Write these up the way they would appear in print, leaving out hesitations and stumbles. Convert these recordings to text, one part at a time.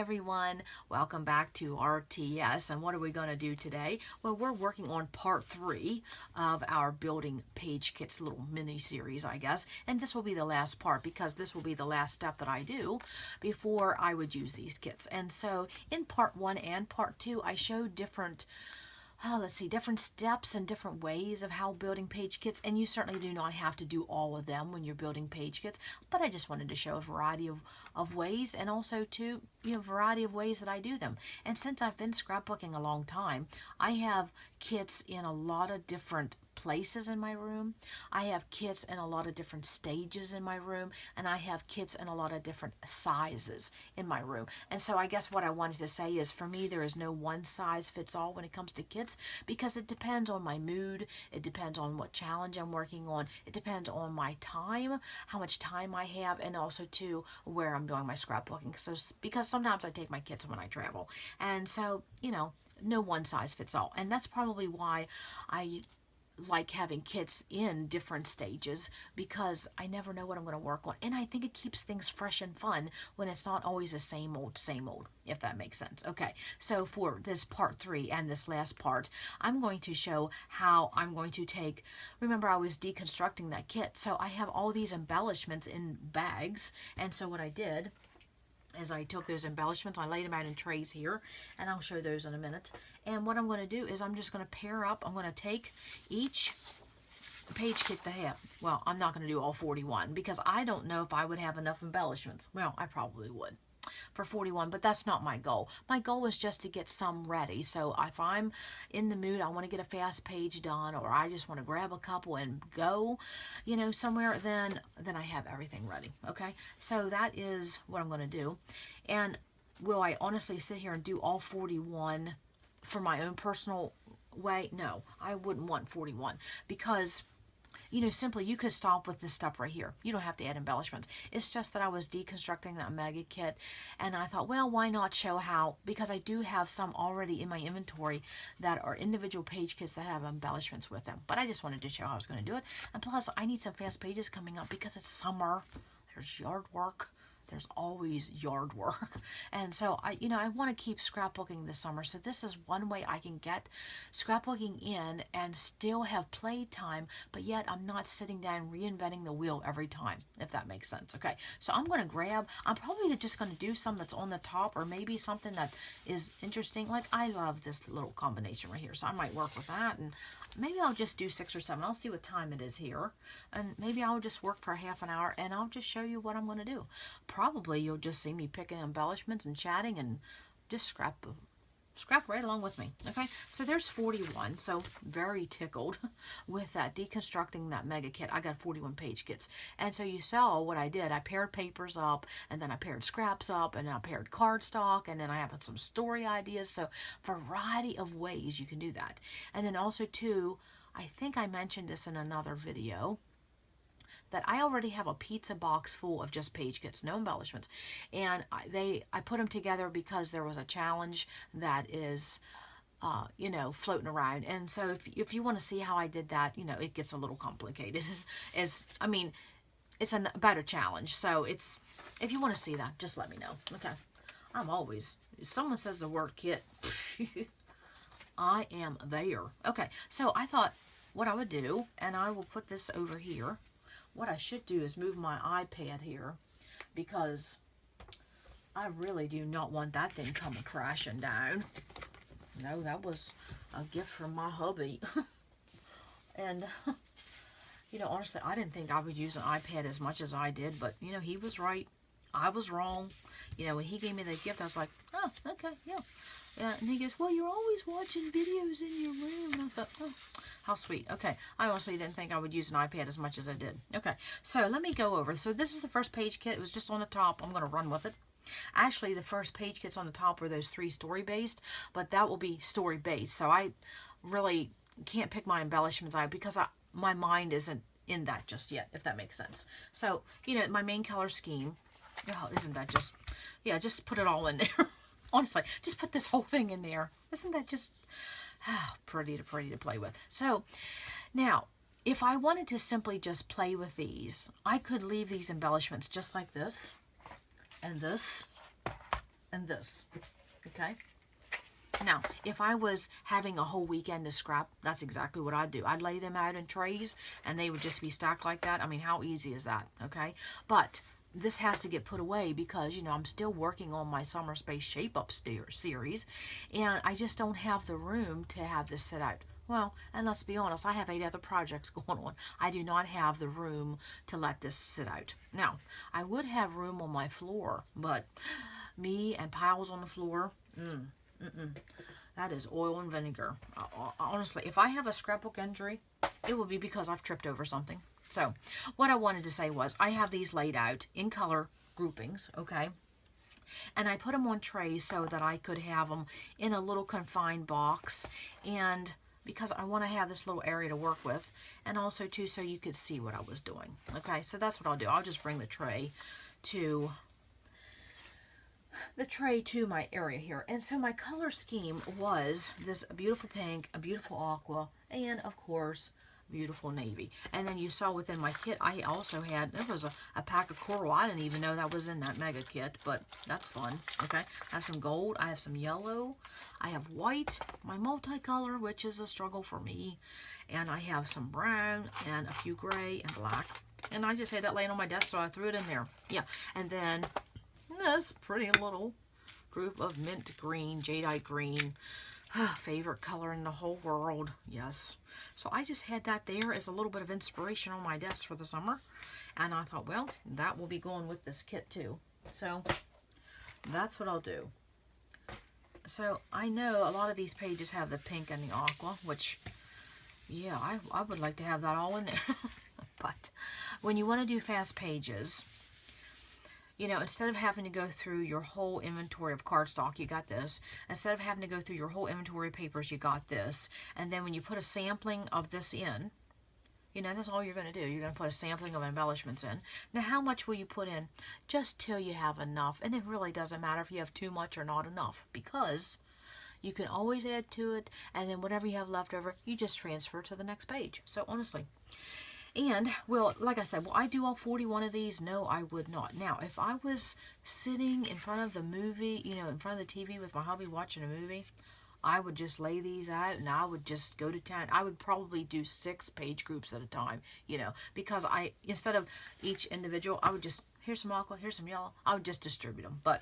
everyone, welcome back to RTS. And what are we going to do today? Well, we're working on part 3 of our building page kits little mini series, I guess, and this will be the last part because this will be the last step that I do before I would use these kits. And so in part 1 and part 2 I showed different different steps and different ways of how building page kits, and you certainly do not have to do all of them when you're building page kits, but I just wanted to show a variety of ways, and also to, variety of ways that I do them. And since I've been scrapbooking a long time, I have kits in a lot of different places in my room. I have kits in a lot of different stages in my room, and I have kits in a lot of different sizes in my room. And so I guess what I wanted to say is, for me, there is no one size fits all when it comes to kits, because it depends on my mood, it depends on what challenge I'm working on, it depends on my time, how much time I have, and also to where I'm doing my scrapbooking. So because sometimes I take my kits when I travel, and so no one size fits all. And that's probably why I like having kits in different stages, because I never know what I'm going to work on, and I think it keeps things fresh and fun when it's not always the same old, if that makes sense. Okay, so for this part 3 and this last part, I'm going to show how I'm going to take, remember I was deconstructing that kit, so I have all these embellishments in bags, and so what I did is I took those embellishments, I laid them out in trays here, and I'll show those in a minute. And what I'm going to do is I'm just going to pair up, I'm going to take each page kit they have. Well, I'm not going to do all 41 because I don't know if I would have enough embellishments. Well, I probably would for 41, but that's not my goal. My goal is just to get some ready. So if I'm in the mood, I want to get a fast page done, or I just want to grab a couple and go, somewhere, then I have everything ready. Okay, so that is what I'm going to do. And will I honestly sit here and do all 41 for my own personal way? No, I wouldn't want 41, because simply you could stop with this stuff right here. You don't have to add embellishments. It's just that I was deconstructing that mega kit, and I thought, well, why not show how, because I do have some already in my inventory that are individual page kits that have embellishments with them. But I just wanted to show how I was going to do it. And plus, I need some fast pages coming up because it's summer. There's yard work. There's always yard work. And so I want to keep scrapbooking this summer. So this is one way I can get scrapbooking in and still have playtime, but yet I'm not sitting down reinventing the wheel every time, if that makes sense. Okay, so I'm probably just going to do some that's on the top, or maybe something that is interesting. Like, I love this little combination right here, so I might work with that, and maybe I'll just do 6 or 7. I'll see what time it is here, and maybe I'll just work for half an hour, and I'll just show you what I'm going to do. Probably you'll just see me picking embellishments and chatting and just scrap right along with me. Okay, so there's 41. So very tickled with that, deconstructing that mega kit. I got 41 page kits, and so you saw what I did. I paired papers up, and then I paired scraps up, and then I paired cardstock, and then I have some story ideas. So variety of ways you can do that. And then also too, I think I mentioned this in another video, that I already have a pizza box full of just page kits, no embellishments. And I put them together because there was a challenge that is, floating around. And so if you want to see how I did that, it gets a little complicated. It's a better challenge. So if you want to see that, just let me know. Okay. If someone says the word kit, I am there. Okay. So I thought what I would do, and I will put this over here. What I should do is move my iPad here, because I really do not want that thing coming crashing down. No, that was a gift from my hubby. And, honestly, I didn't think I would use an iPad as much as I did, but, he was right. I was wrong. When he gave me the gift, I was like, oh, okay, yeah. And he goes, well, you're always watching videos in your room. And I thought, oh, how sweet. Okay, I honestly didn't think I would use an iPad as much as I did. Okay, so let me go over. So this is the first page kit. It was just on the top. I'm going to run with it. Actually, the first page kits on the top were those 3 story-based, but that will be story-based. So I really can't pick my embellishments out because my mind isn't in that just yet, if that makes sense. So, my main color scheme, oh, isn't that just, just put it all in there. Honestly, just put this whole thing in there. Isn't that just pretty to play with? So now, if I wanted to simply just play with these, I could leave these embellishments just like this and this and this, okay? Now, if I was having a whole weekend to scrap, that's exactly what I'd do. I'd lay them out in trays, and they would just be stacked like that. I mean, how easy is that, okay? But this has to get put away because, you know, I'm still working on my Summer Space Shape Up series, and I just don't have the room to have this sit out. Well, and let's be honest, I have 8 other projects going on. I do not have the room to let this sit out. Now, I would have room on my floor, but me and piles on the floor, that is oil and vinegar. Honestly, if I have a scrapbook injury, it will be because I've tripped over something. So, what I wanted to say was, I have these laid out in color groupings, okay? And I put them on trays so that I could have them in a little confined box, and because I want to have this little area to work with, and also too so you could see what I was doing. Okay, so that's what I'll do. I'll just bring the tray to my area here. And so my color scheme was this beautiful pink, a beautiful aqua, and of course beautiful navy. And then you saw within my kit I also had, there was a pack of coral. I didn't even know that was in that mega kit, but that's fun. Okay, I have some gold, I have some yellow, I have white, my multicolor, which is a struggle for me, and I have some brown and a few gray and black, and I just had that laying on my desk, so I threw it in there. Yeah, and then this pretty little group of mint green, jadeite green, favorite color in the whole world, yes. So I just had that there as a little bit of inspiration on my desk for the summer, and I thought, well, that will be going with this kit too. So that's what I'll do. So I know a lot of these pages have the pink and the aqua, which, yeah, I would like to have that all in there. But when you want to do fast pages, you know, instead of having to go through your whole inventory of cardstock, you got this. Instead of having to go through your whole inventory of papers, you got this. And then when you put a sampling of this in, you know, that's all you're going to do. You're going to put a sampling of embellishments in. Now, how much will you put in? Just till you have enough. And it really doesn't matter if you have too much or not enough, because you can always add to it, and then whatever you have left over, you just transfer to the next page. So, honestly. And, well, like I said, will I do all 41 of these? No, I would not. Now, if I was sitting in front of the movie, you know, in front of the TV with my hubby watching a movie, I would just lay these out and I would just go to town. I would probably do 6 page groups at a time, you know, because instead of each individual, I would just, here's some aqua, here's some yellow, I would just distribute them. But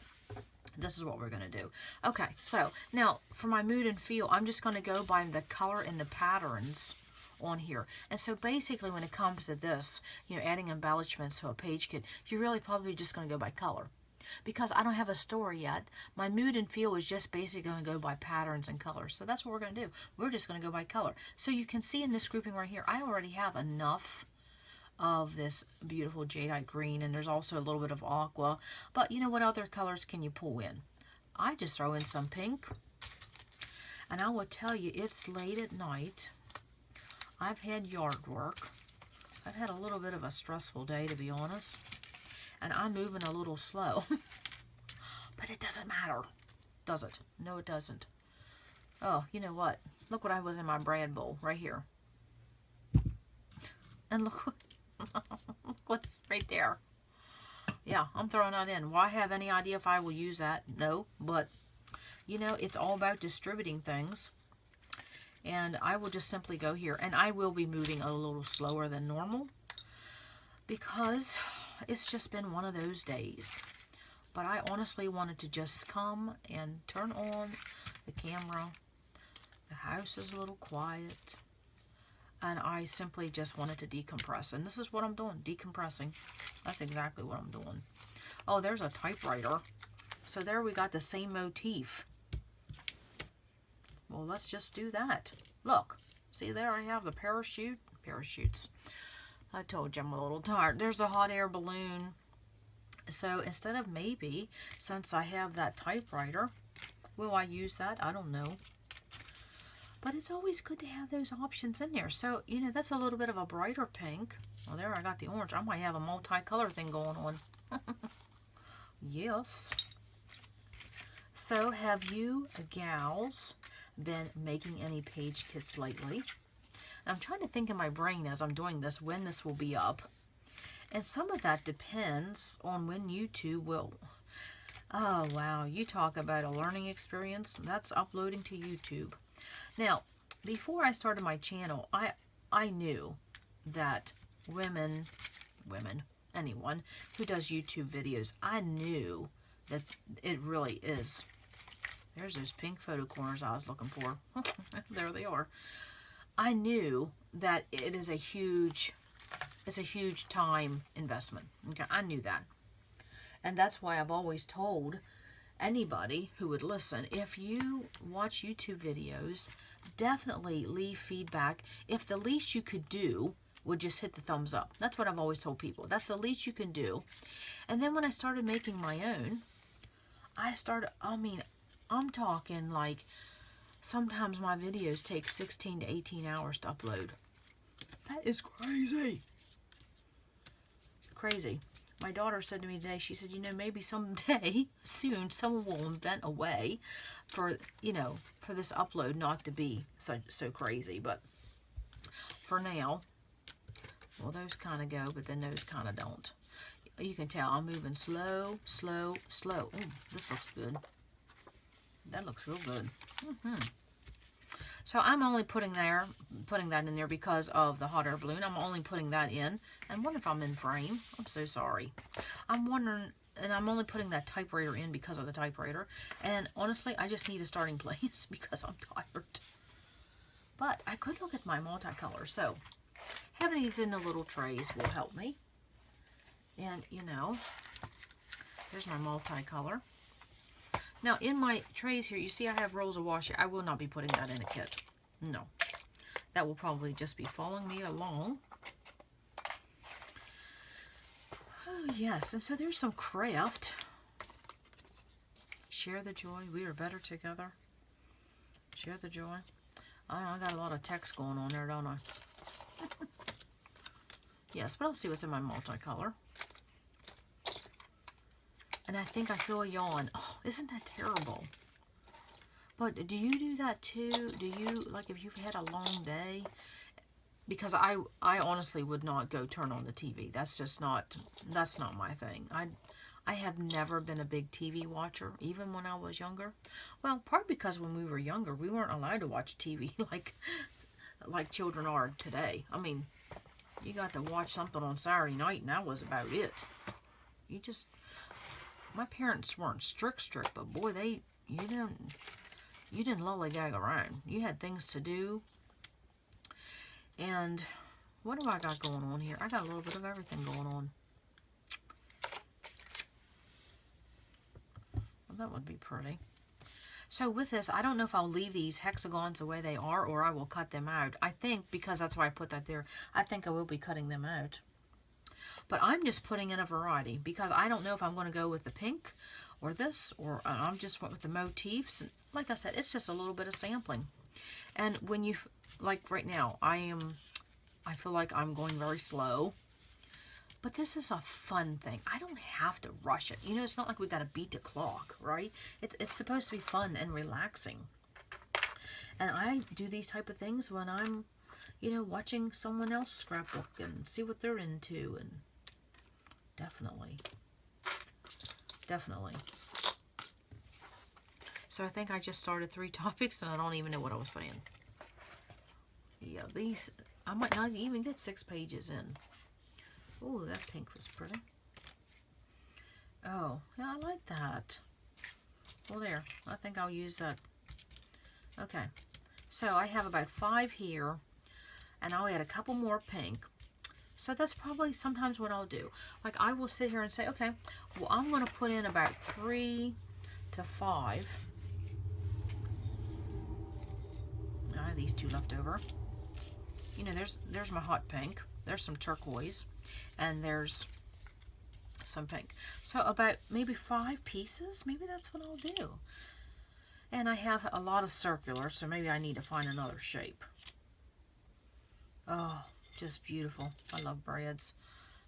this is what we're going to do. Okay, so now for my mood and feel, I'm just going to go by the color and the patterns on here. And so basically when it comes to this, you know, adding embellishments to a page kit, you're really probably just going to go by color. Because I don't have a story yet, my mood and feel is just basically going to go by patterns and colors. So that's what we're going to do. We're just going to go by color. So you can see in this grouping right here, I already have enough of this beautiful jadeite green, and there's also a little bit of aqua. But you know, what other colors can you pull in? I just throw in some pink. And I will tell you, it's late at night. I've had yard work. I've had a little bit of a stressful day, to be honest. And I'm moving a little slow. But it doesn't matter, does it? No, it doesn't. Oh, you know what? Look what I was in my bread bowl right here. And look what's right there. Yeah, I'm throwing that in. Will I have any idea if I will use that? No, but, you know, it's all about distributing things. And I will just simply go here. And I will be moving a little slower than normal, because it's just been one of those days. But I honestly wanted to just come and turn on the camera. The house is a little quiet. And I simply just wanted to decompress. And this is what I'm doing, decompressing. That's exactly what I'm doing. Oh, there's a typewriter. So there we got the same motif. Well, let's just do that. Look, see there I have the parachutes. I told you I'm a little tired. There's a hot air balloon. So instead of maybe, since I have that typewriter, will I use that? I don't know. But it's always good to have those options in there. So, you know, that's a little bit of a brighter pink. Well, there I got the orange. I might have a multicolor thing going on. Yes. So, have you gals been making any page kits lately? I'm trying to think in my brain as I'm doing this when this will be up. And some of that depends on when YouTube will Oh, wow. You talk about a learning experience. That's uploading to YouTube. Now, before I started my channel, I knew that women, anyone who does YouTube videos, I knew that it really is. There's those pink photo corners I was looking for. There they are. I knew that it's a huge time investment. Okay, I knew that. And that's why I've always told anybody who would listen, if you watch YouTube videos, definitely leave feedback. If the least you could do would just hit the thumbs up. That's what I've always told people. That's the least you can do. And then when I started making my own, I'm talking like sometimes my videos take 16 to 18 hours to upload. That is crazy. Crazy. My daughter said to me today, she said, maybe someday, soon, someone will invent a way for this upload not to be so crazy. But for now, well, those kind of go, but then those kind of don't. You can tell I'm moving slow, slow, slow. Ooh, this looks good. That looks real good. So I'm only putting that in there because of the hot air balloon. I'm only putting that in. And what if I'm in frame? I'm so sorry. I'm wondering, and I'm only putting that typewriter in because of the typewriter. And honestly, I just need a starting place because I'm tired. But I could look at my multicolor. So having these in the little trays will help me. And, there's my multicolor. Now, in my trays here, you see I have rolls of washi. I will not be putting that in a kit. No. That will probably just be following me along. Oh, yes. And so there's some craft. Share the joy. We are better together. Share the joy. I know I got a lot of text going on there, don't I? Yes, but I'll see what's in my multicolor. And I think I feel a yawn. Oh, isn't that terrible? But do you do that too? Do you, like, if you've had a long day? Because I honestly would not go turn on the TV. That's not my thing. I have never been a big TV watcher, even when I was younger. Well, part because when we were younger, we weren't allowed to watch TV like children are today. I mean, you got to watch something on Saturday night, and that was about it. My parents weren't strict, but boy, you didn't lollygag around. You had things to do. And what do I got going on here? I got a little bit of everything going on. Well, that would be pretty. So with this, I don't know if I'll leave these hexagons the way they are or I will cut them out. I think, because that's why I put that there, I think I will be cutting them out. But I'm just putting in a variety because I don't know if I'm going to go with the pink or this, or I'm just went with the motifs. And like I said, it's just a little bit of sampling. And when you, like right now, I feel like I'm going very slow. But this is a fun thing. I don't have to rush it. It's not like we got to beat the clock, right? It's supposed to be fun and relaxing. And I do these type of things when I'm, watching someone else scrapbook and see what they're into. And definitely. So I think I just started 3 topics and I don't even know what I was saying. Yeah, these, I might not even get 6 pages in. Oh, that pink was pretty. Oh, yeah, I like that. Well, there. I think I'll use that. Okay. So I have about 5 here. And I'll add a couple more pink. So that's probably sometimes what I'll do. Like, I will sit here and say, okay, well, I'm going to put in about 3 to 5. I have these 2 left over. There's my hot pink. There's some turquoise. And there's some pink. So about maybe 5 pieces. Maybe that's what I'll do. And I have a lot of circular, so maybe I need to find another shape. Oh, just beautiful. I love breads.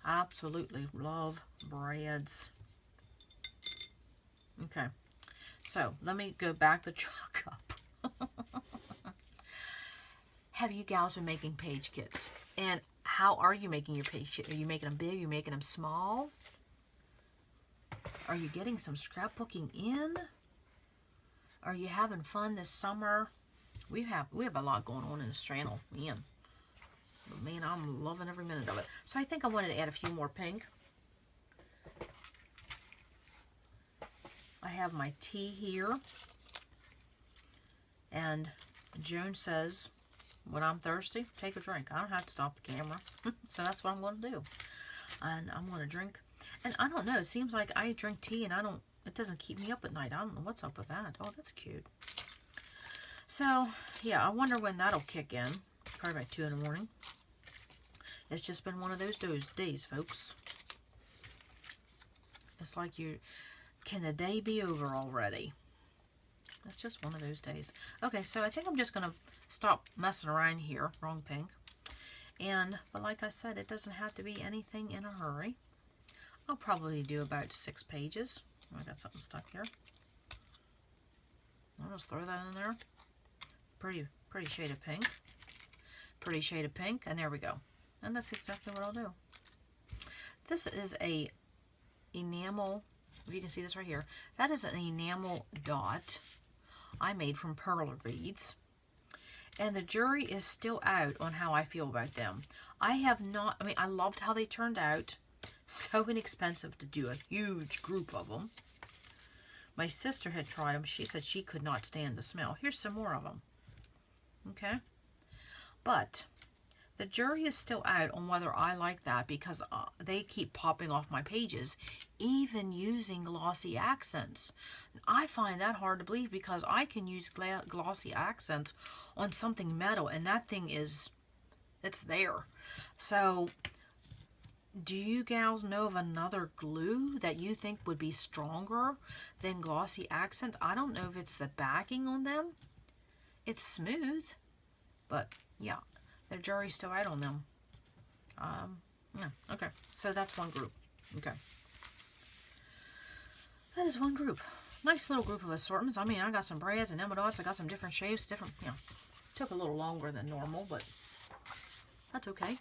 Absolutely love breads. Okay. So, let me go back the truck up. Have you gals been making page kits? And how are you making your page kit? Are you making them big? Are you making them small? Are you getting some scrapbooking in? Are you having fun this summer? We have a lot going on in this channel, man. But man, I'm loving every minute of it. So I think I wanted to add a few more pink. I have my tea here. And Joan says, when I'm thirsty, take a drink. I don't have to stop the camera. So that's what I'm going to do. And I'm going to drink. And I don't know, it seems like I drink tea and it doesn't keep me up at night. I don't know what's up with that. Oh, that's cute. So, yeah, I wonder when that'll kick in. Probably about 2 in the morning. It's just been one of those days, folks. It's like can the day be over already? It's just one of those days. Okay, so I think I'm just going to stop messing around here. Wrong pink. But like I said, it doesn't have to be anything in a hurry. I'll probably do about 6 pages. I got something stuck here. I'll just throw that in there. Pretty shade of pink. Pretty shade of pink, and there we go. And that's exactly what I'll do. This is a enamel, if you can see this right here, that is an enamel dot I made from perler beads. And the jury is still out on how I feel about them. I loved how they turned out. So inexpensive to do a huge group of them. My sister had tried them. She said she could not stand the smell. Here's some more of them. Okay? But the jury is still out on whether I like that because they keep popping off my pages, even using glossy accents. I find that hard to believe because I can use glossy accents on something metal, and that thing it's there. So, do you gals know of another glue that you think would be stronger than glossy accents? I don't know if it's the backing on them. It's smooth, but yeah, the jury's still out on them. Yeah, okay, so that's one group. Okay, that is one group. Nice little group of assortments. I mean, I got some brads and dots. I got some different shapes, took a little longer than normal, but that's okay.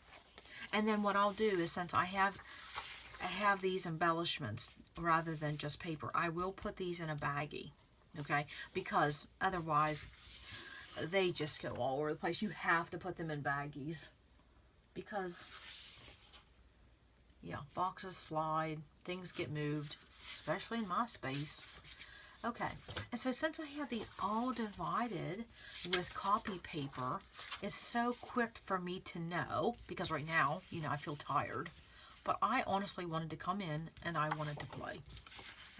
And then what I'll do is, since I have these embellishments rather than just paper, I will put these in a baggie, okay? Because otherwise, they just go all over the place. You have to put them in baggies because, yeah, boxes slide, things get moved, especially in my space. Okay, and so since I have these all divided with copy paper, it's so quick for me to know, because right now, I feel tired, but I honestly wanted to come in and I wanted to play.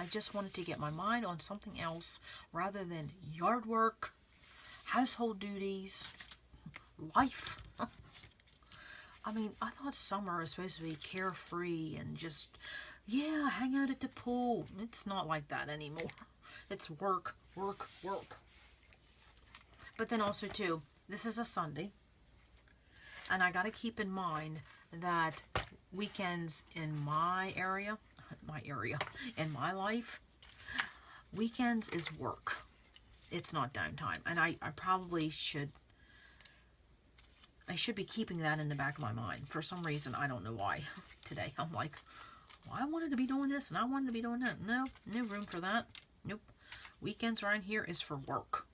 I just wanted to get my mind on something else rather than yard work, household duties, life. I mean, I thought summer is supposed to be carefree and just, yeah, hang out at the pool. It's not like that anymore. It's work, work, work. But then also, too, this is a Sunday. And I got to keep in mind that weekends in my life, weekends is work. It's not downtime. And I probably should be keeping that in the back of my mind. For some reason, I don't know why. Today, I'm like, well, I wanted to be doing this and I wanted to be doing that. No room for that. Nope. Weekends around here is for work.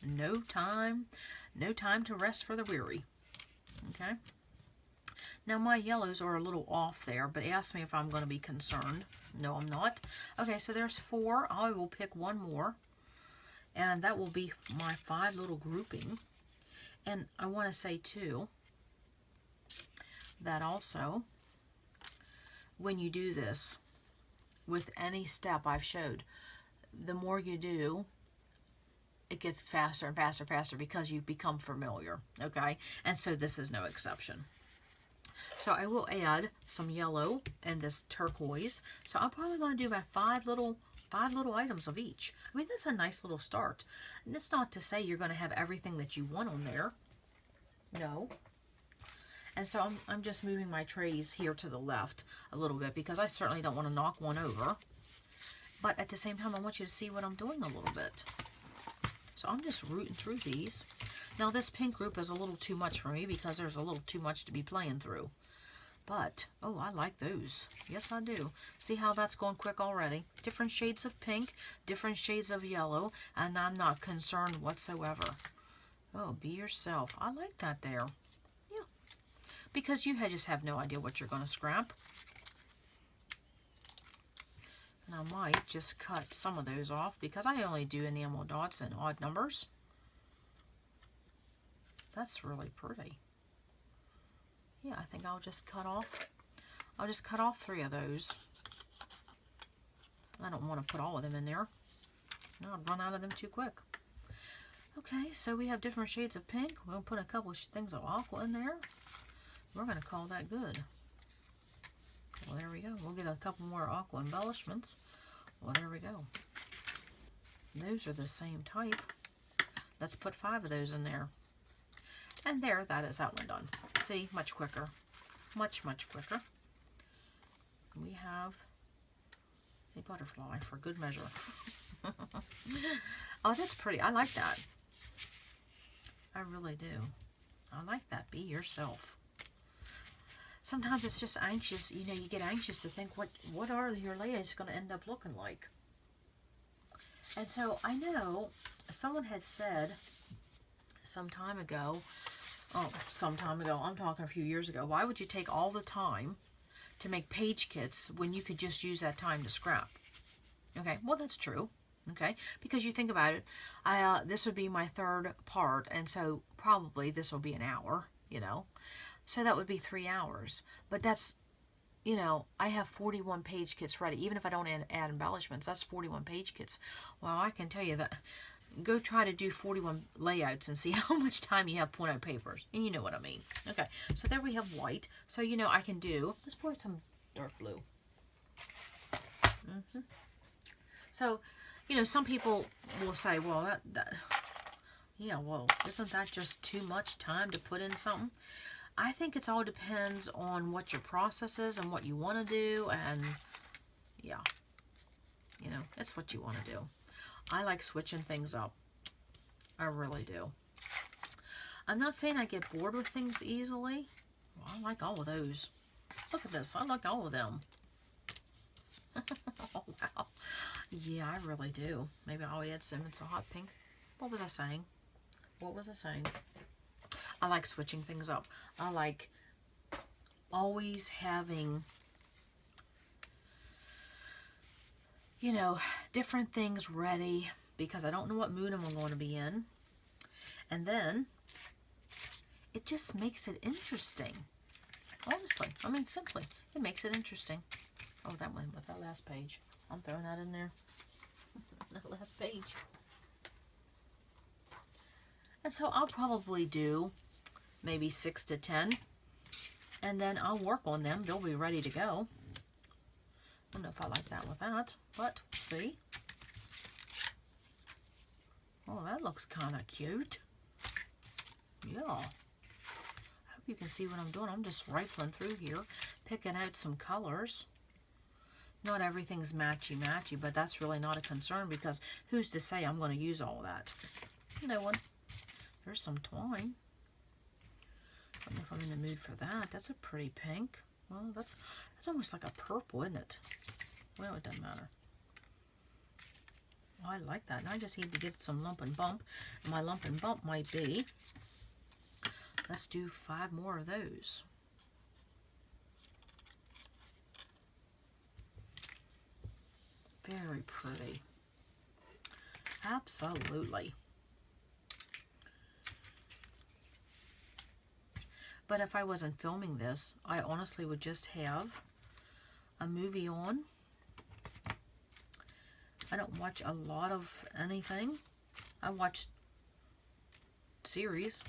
No time to rest for the weary. Okay. Now my yellows are a little off there, but ask me if I'm going to be concerned. No, I'm not. Okay, so there's 4. I will pick one more, and that will be my 5 little grouping. And I want to say too that also, when you do this with any step I've showed, the more you do, it gets faster and faster and faster because you become familiar, okay? And so this is no exception. So I will add some yellow and this turquoise. So I'm probably going to do about 5 little items of each. I mean, that's a nice little start. And it's not to say you're going to have everything that you want on there. No. And so I'm just moving my trays here to the left a little bit because I certainly don't want to knock one over. But at the same time, I want you to see what I'm doing a little bit. So I'm just rooting through these. Now this pink group is a little too much for me because there's a little too much to be playing through. But, oh, I like those. Yes, I do. See how that's going quick already? Different shades of pink, different shades of yellow, and I'm not concerned whatsoever. Oh, be yourself. I like that there. Yeah. Because you just have no idea what you're going to scrap. And I might just cut some of those off because I only do enamel dots and odd numbers. That's really pretty. Yeah, I think I'll just cut off 3 of those. I don't want to put all of them in there. No, I'd run out of them too quick. Okay, so we have different shades of pink. We'll put a couple of things of aqua in there. We're going to call that good. Well, there we go. We'll get a couple more aqua embellishments. Well, there we go. Those are the same type. Let's put 5 of those in there. And there, that one done. See, much quicker. Much, much quicker. We have a butterfly for good measure. Oh, that's pretty. I like that. I really do. I like that. Be yourself. Sometimes it's just anxious. You know, you get anxious to think, what are your layouts going to end up looking like? And so I know someone had said some time ago, I'm talking a few years ago, why would you take all the time to make page kits when you could just use that time to scrap? Okay, well, that's true. Okay, because you think about it, this would be my 3rd part, and so probably this will be an hour, you know. So that would be 3 hours. But that's, you know, I have 41 page kits ready. Even if I don't add embellishments, that's 41 page kits. Well, I can tell you that. Go try to do 41 layouts and see how much time you have pulling out papers. And you know what I mean. Okay, so there we have white. So, you know, I can do, let's pour some dark blue. So, you know, some people will say, well, yeah, well, isn't that just too much time to put in something? I think it all depends on what your process is and what you want to do. And, yeah, you know, it's what you want to do. I like switching things up. I really do. I'm not saying I get bored with things easily. Well, I like all of those. Look at this. I like all of them. Oh, wow. Yeah, I really do. Maybe I'll add some. It's a hot pink. What was I saying? I like switching things up. I like always having, you know, different things ready because I don't know what mood I'm going to be in. And then it just makes it interesting. Honestly, I mean, simply, it makes it interesting. Oh, that one with that last page. I'm throwing that in there. That last page. And so I'll probably do maybe 6 to 10. And then I'll work on them. They'll be ready to go. I don't know if I like that with that, but see. Oh, that looks kind of cute. Yeah. I hope you can see what I'm doing. I'm just rifling through here, picking out some colors. Not everything's matchy-matchy, but that's really not a concern because who's to say I'm going to use all of that? No one. There's some twine. I don't know if I'm in the mood for that. That's a pretty pink. Well, that's almost like a purple, isn't it? Well, it doesn't matter. Well, I like that. And I just need to get some lump and bump. And my lump and bump might be, let's do 5 more of those. Very pretty. Absolutely. But if I wasn't filming this, I honestly would just have a movie on. I don't watch a lot of anything. I watch series.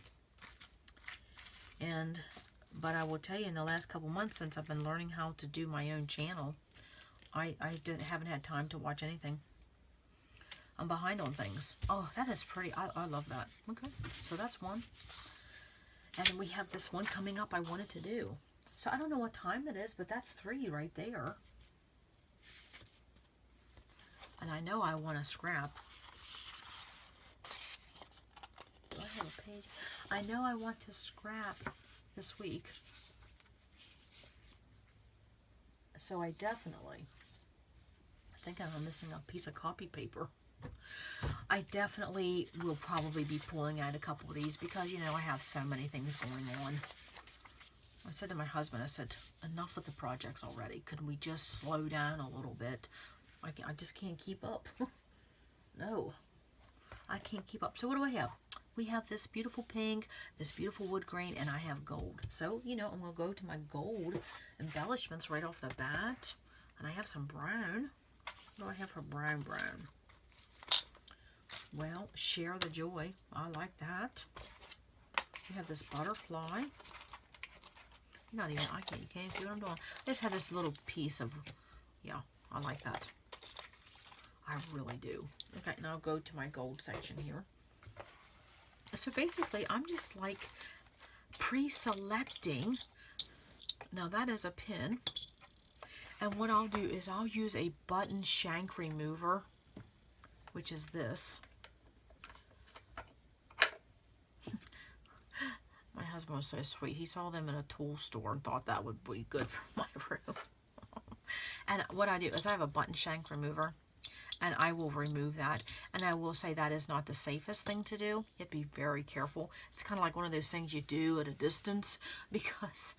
But I will tell you, in the last couple months since I've been learning how to do my own channel, I haven't had time to watch anything. I'm behind on things. Oh, that is pretty. I love that. Okay, so that's one. And we have this one coming up I wanted to do. So I don't know what time it is, but that's 3 right there. And I know I want to scrap. Do I have a page? I know I want to scrap this week. So I definitely, I think I'm missing a piece of copy paper. I definitely will probably be pulling out a couple of these because, you know, I have so many things going on. I said to my husband, I said, enough with the projects already. Could we just slow down a little bit? I just can't keep up. No, I can't keep up. So what do I have? We have this beautiful pink, this beautiful wood grain, and I have gold. So, you know, I'm going to go to my gold embellishments right off the bat. And I have some brown. What do I have for brown? Well, Share the Joy. I like that. We have this butterfly. Not even, you can't even see what I'm doing. I just have this little piece of, yeah, I like that. I really do. Okay, now I'll go to my gold section here. So basically, I'm just like pre-selecting. Now that is a pin. And what I'll do is I'll use a button shank remover, which is this. My husband was so sweet. He saw them in a tool store and thought that would be good for my room. And what I do is I have a button shank remover. And I will remove that. And I will say that is not the safest thing to do. You have to be very careful. It's kind of like one of those things you do at a distance because,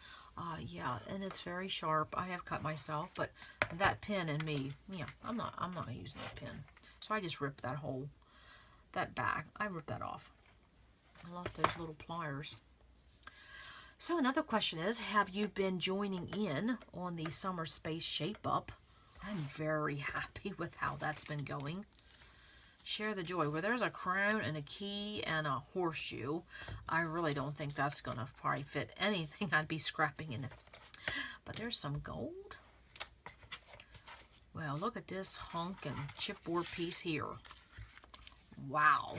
yeah, and it's very sharp. I have cut myself, but that pin and me, yeah, I'm not using that pin. So I just ripped that back. I ripped that off. I lost those little pliers. So another question is, have you been joining in on the Summer Space Shape Up? I'm very happy with how that's been going. Share the Joy. Where there's a crown and a key and a horseshoe, I really don't think that's going to probably fit anything I'd be scrapping in it. But there's some gold. Well, look at this hunk and chipboard piece here. Wow.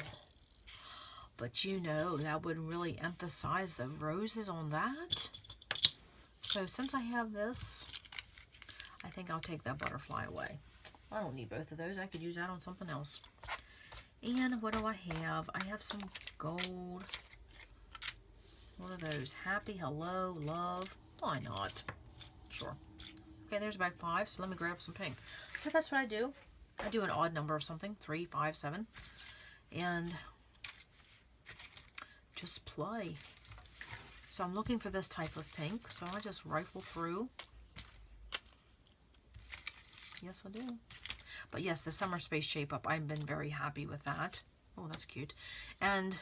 But you know, that would really emphasize the roses on that. So since I have this, I think I'll take that butterfly away. I don't need both of those. I could use that on something else. And what do I have? I have some gold. What are those? Happy, hello, love. Why not? Sure. Okay, there's about 5, so let me grab some pink. So that's what I do. I do an odd number of something, 3, 5, 7. And just play. So I'm looking for this type of pink, so I just rifle through. Yes, I do. But yes, the Summer Space Shape Up, I've been very happy with that. Oh, that's cute. And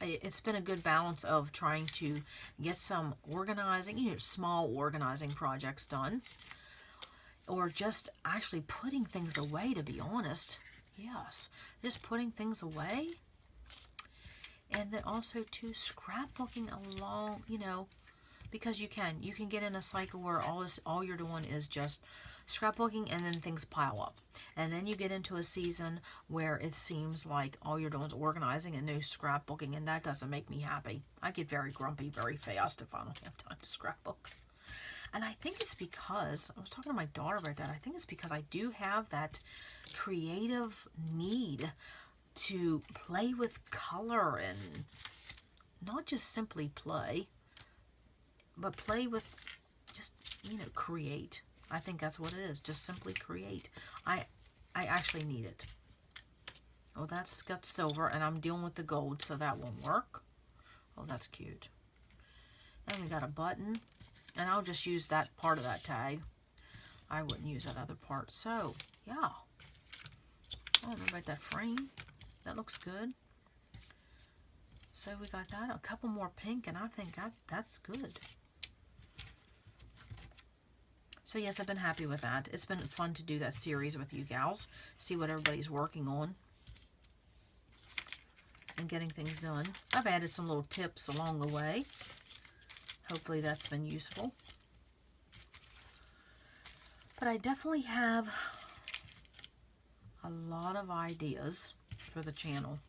it's been a good balance of trying to get some organizing, you know, small organizing projects done. Or just actually putting things away, to be honest. Yes, just putting things away. And then also to scrapbooking along, you know, because you can get in a cycle where all you're doing is just scrapbooking and then things pile up. And then you get into a season where it seems like all you're doing is organizing and no scrapbooking, and that doesn't make me happy. I get very grumpy very fast if I don't have time to scrapbook. And I think it's because, I was talking to my daughter about that, I think it's because I do have that creative need to play with color and not just simply play, but play with just, you know, create. I think that's what it is, just simply create. I actually need it. Oh, that's got silver, and I'm dealing with the gold, so that won't work. Oh, that's cute. And we got a button, and I'll just use that part of that tag. I wouldn't use that other part. So, yeah. I don't know about that frame. That looks good. So we got that. A couple more pink, and I think that's good. So yes, I've been happy with that. It's been fun to do that series with you gals. See what everybody's working on. And getting things done. I've added some little tips along the way. Hopefully that's been useful. But I definitely have a lot of ideas for the channel.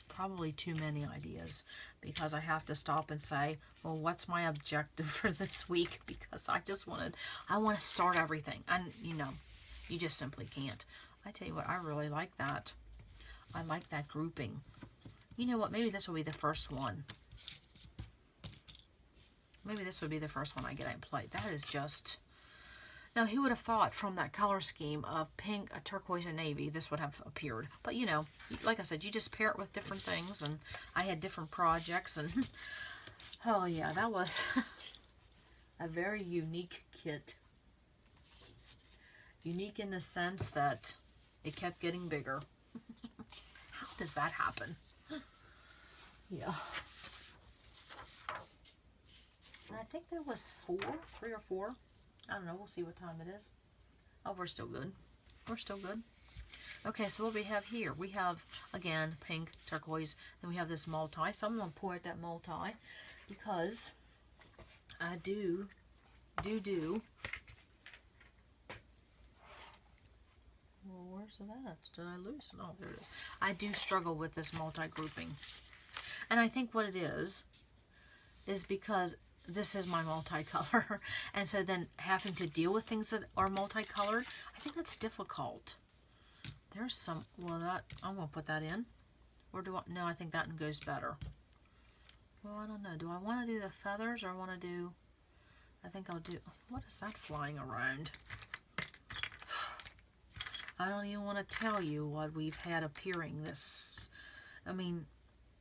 Probably too many ideas, because I have to stop and say, well, what's my objective for this week? Because I want to start everything. And, you know, you just simply can't. I tell you what, I really like that. I like that grouping. You know what, maybe this will be the first one. Maybe this would be the first one I get and play. That is just, Now, who would have thought from that color scheme of pink, a turquoise, and navy, this would have appeared? But, you know, like I said, you just pair it with different things, and I had different projects, and oh, yeah, that was a very unique kit. Unique in the sense that it kept getting bigger. How does that happen? Yeah. And I think there was 3 or 4. I don't know. We'll see what time it is. Oh, we're still good. We're still good. Okay, so what we have here, we have, again, pink, turquoise, and we have this multi. So I'm going to pour out that multi because I do. Well, where's it at? Did I lose? Oh, there it is. I do struggle with this multi-grouping. And I think what it is because this is my multicolor. And so then having to deal with things that are multicolored, I think that's difficult. There's some, well, that, I'm going to put that in. Or do I, no, I think that one goes better. Well, I don't know. Do I want to do the feathers or I want to do, I think I'll do, what is that flying around? I don't even want to tell you what we've had appearing this, I mean,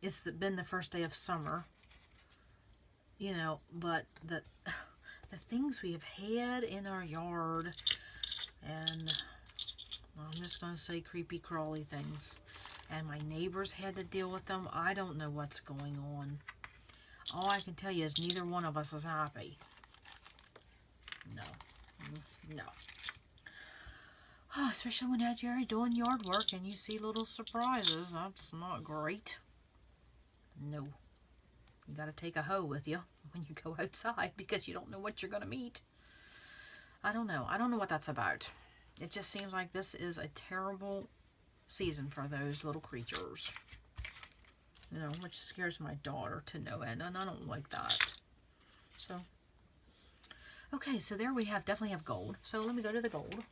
it's been the first day of summer. You know, but the things we have had in our yard, and I'm just going to say creepy crawly things, and my neighbors had to deal with them. I don't know what's going on. All I can tell you is neither one of us is happy. No. Oh, especially when you're doing yard work and you see little surprises. That's not great. No. You got to take a hoe with you when you go outside because you don't know what you're going to meet. I don't know. I don't know what that's about. It just seems like this is a terrible season for those little creatures. You know, which scares my daughter to no end, and I don't like that. So, okay, so there we have, definitely have gold. So let me go to the gold.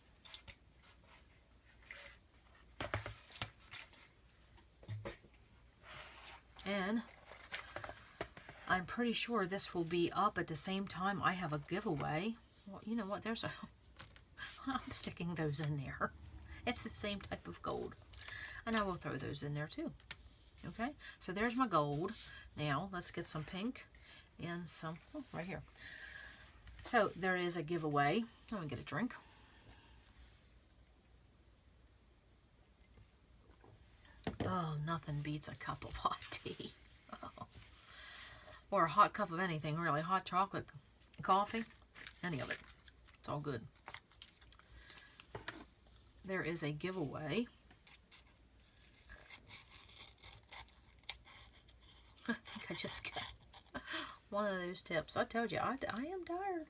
And I'm pretty sure this will be up at the same time I have a giveaway. Well, you know what? There's a... I'm sticking those in there. It's the same type of gold. And I will throw those in there too. Okay? So there's my gold. Now, let's get some pink and some... Oh, right here. So, there is a giveaway. Let me get a drink. Oh, nothing beats a cup of hot tea. Oh. Or a hot cup of anything, really. Hot chocolate, coffee, any of it. It's all good. There is a giveaway. I think I just got one of those tips. I told you, I am tired.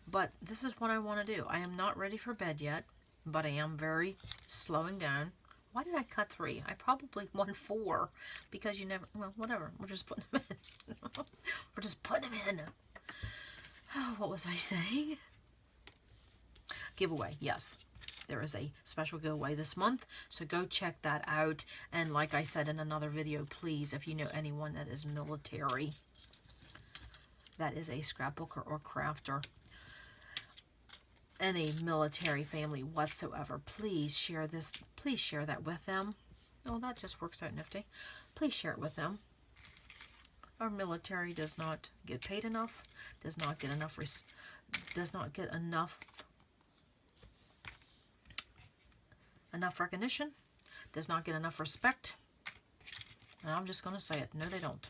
But this is what I want to do. I am not ready for bed yet, but I am very slowing down. Why did I cut 3? I probably won 4 because you never, well, whatever. We're just putting them in. We're just putting them in. Oh, what was I saying? Giveaway, yes. There is a special giveaway this month, so go check that out. And like I said in another video, please, if you know anyone that is military, that is a scrapbooker or crafter, any military family whatsoever, please share this. Please share that with them. Oh, that just works out nifty. Please share it with them. Our military does not get paid enough, does not get enough recognition, does not get enough respect. And I'm just going to say it. No, they don't.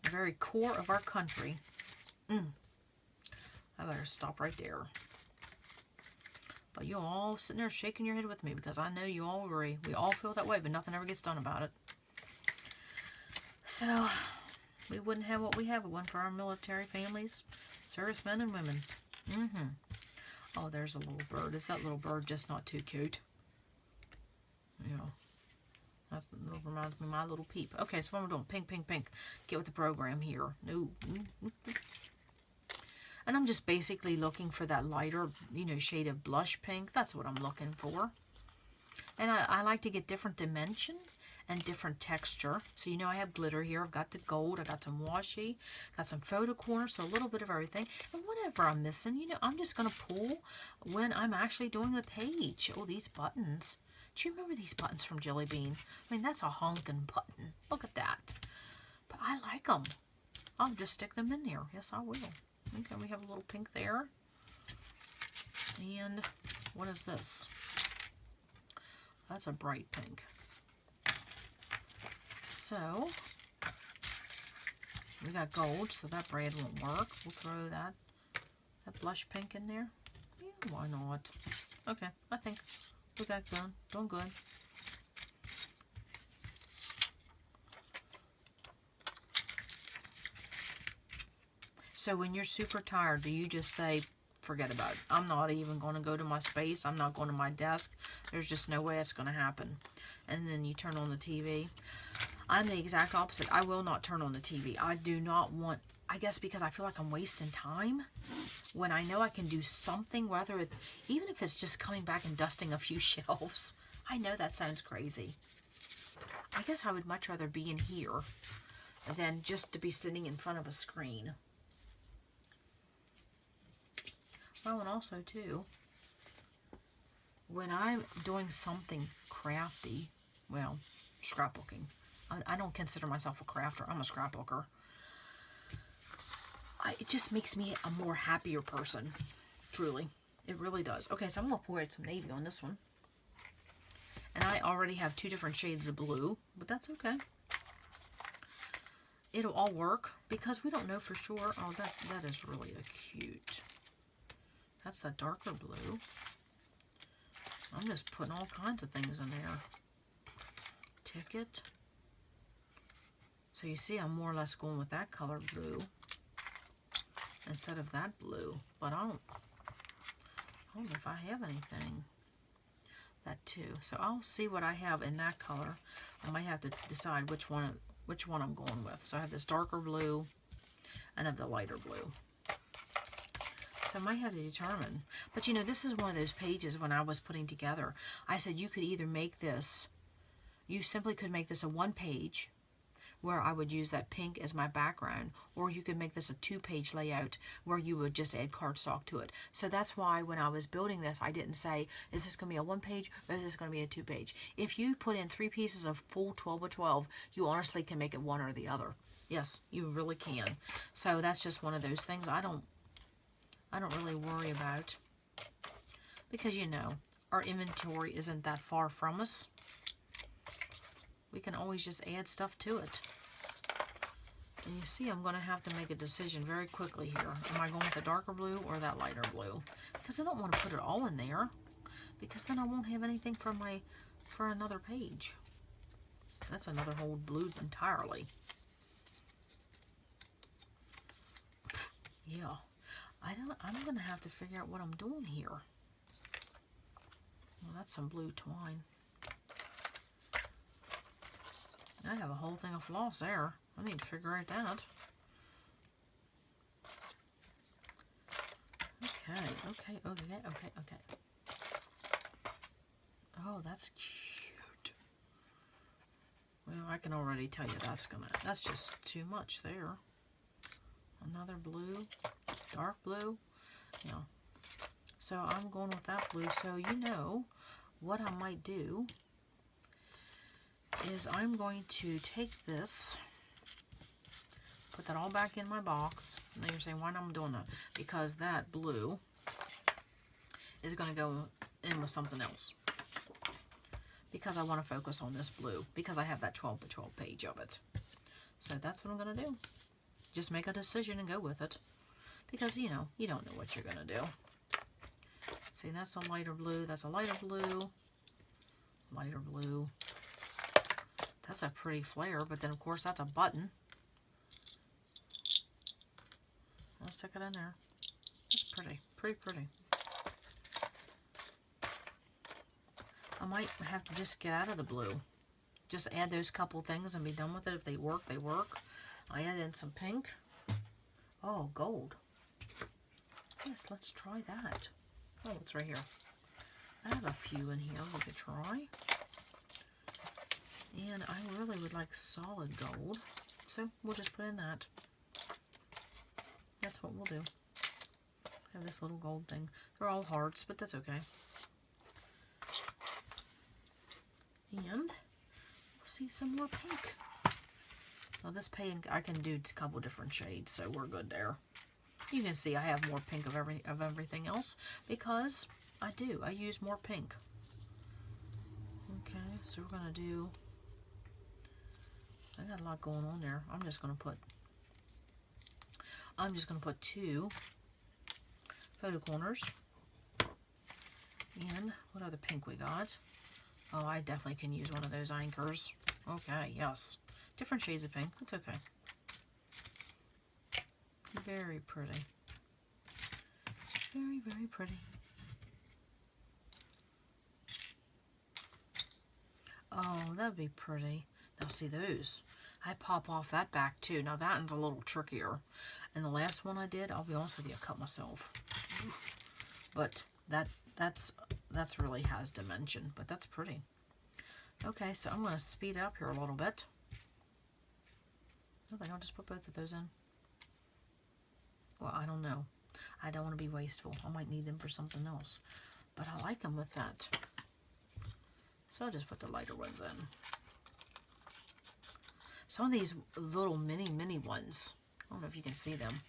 The very core of our country. I better stop right there. But you all sitting there shaking your head with me because I know you all agree. We all feel that way, but nothing ever gets done about it. So, we wouldn't have what we have. It wasn't for our military families, servicemen and women. Oh, there's a little bird. Is that little bird just not too cute? Yeah. That reminds me of my little peep. Okay, so what I'm doing, pink, pink, pink. Get with the program here. No. And I'm just basically looking for that lighter, you know, shade of blush pink. That's what I'm looking for. And I like to get different dimension and different texture. So you know I have glitter here. I've got the gold. I got some washi. Got some photo corners. So a little bit of everything. And whatever I'm missing, you know, I'm just going to pull when I'm actually doing the page. Oh, these buttons. Do you remember these buttons from Jelly Bean? I mean, that's a honking button. Look at that. But I like them. I'll just stick them in there. Yes, I will. Okay, we have a little pink there. And what is this? That's a bright pink. So, we got gold, so that braid won't work. We'll throw that blush pink in there. Yeah, why not? Okay, I think we got good. Doing good. So when you're super tired, do you just say, forget about it. I'm not even going to go to my space. I'm not going to my desk. There's just no way it's going to happen. And then you turn on the TV. I'm the exact opposite. I will not turn on the TV. I do not want, I guess because I feel like I'm wasting time when I know I can do something, whether it, even if it's just coming back and dusting a few shelves. I know that sounds crazy. I guess I would much rather be in here than just to be sitting in front of a screen. Well, and also, too, when I'm doing something crafty, well, scrapbooking. I don't consider myself a crafter. I'm a scrapbooker. It just makes me a more happier person. Truly. It really does. Okay, so I'm going to pour some navy on this one. And I already have 2 different shades of blue, but that's okay. It'll all work because we don't know for sure. Oh, that is really cute. That's that darker blue. I'm just putting all kinds of things in there. Ticket. So you see I'm more or less going with that color blue instead of that blue. But I don't know if I have anything. That too. So I'll see what I have in that color. I might have to decide which one I'm going with. So I have this darker blue and I have the lighter blue. So I might have to determine. But you know, this is one of those pages when I was putting together. I said you could either make this, you simply could make this a 1-page where I would use that pink as my background, or you could make this a 2-page layout where you would just add cardstock to it. So that's why when I was building this, I didn't say, is this going to be a 1-page or is this going to be a 2-page? If you put in 3 pieces of full 12 by 12, you honestly can make it one or the other. Yes, you really can. So that's just one of those things I don't really worry about, because you know our inventory isn't that far from us. We can always just add stuff to it. And you see I'm going to have to make a decision very quickly here. Am I going with the darker blue or that lighter blue? Because I don't want to put it all in there, because then I won't have anything for another page. That's another whole blue entirely. Yeah. I'm going to have to figure out what I'm doing here. Well, that's some blue twine. I have a whole thing of floss there. I need to figure out that. Okay. Oh, that's cute. Well, I can already tell you that's just too much there. Another blue, dark blue. Yeah. So I'm going with that blue. So you know what I might do is I'm going to take this, put that all back in my box. Now you're saying, why am I doing that? Because that blue is going to go in with something else. Because I want to focus on this blue. Because I have that 12 by 12 page of it. So that's what I'm going to do. Just make a decision and go with it. Because, you know, you don't know what you're going to do. See, that's a lighter blue. That's a lighter blue. Lighter blue. That's a pretty flare, but then, of course, that's a button. I'll stick it in there. That's pretty. Pretty pretty. I might have to just get out of the blue. Just add those couple things and be done with it. If they work, they work. I add in some pink. Oh, gold. Yes, let's try that. Oh, it's right here. I have a few in here we could try. And I really would like solid gold, so we'll just put in that. That's what we'll do. Have this little gold thing. They're all hearts, but that's okay. And we'll see some more pink. Now this pink, I can do a couple different shades, so we're good there. You can see I have more pink of everything else because I use more pink. Okay, so we're gonna do, I got a lot going on there. I'm just gonna put 2 photo corners. And what other pink we got? Oh, I definitely can use one of those anchors. Okay, yes. Different shades of pink. That's okay. Very pretty. Very, very pretty. Oh, that'd be pretty. Now see those. I pop off that back too. Now that one's a little trickier. And the last one I did, I'll be honest with you, I cut myself. But that's really has dimension, but that's pretty. Okay, so I'm going to speed up here a little bit. I think I'll just put both of those in. Well, I don't know. I don't want to be wasteful. I might need them for something else. But I like them with that. So I'll just put the lighter ones in. Some of these little mini ones, I don't know if you can see them.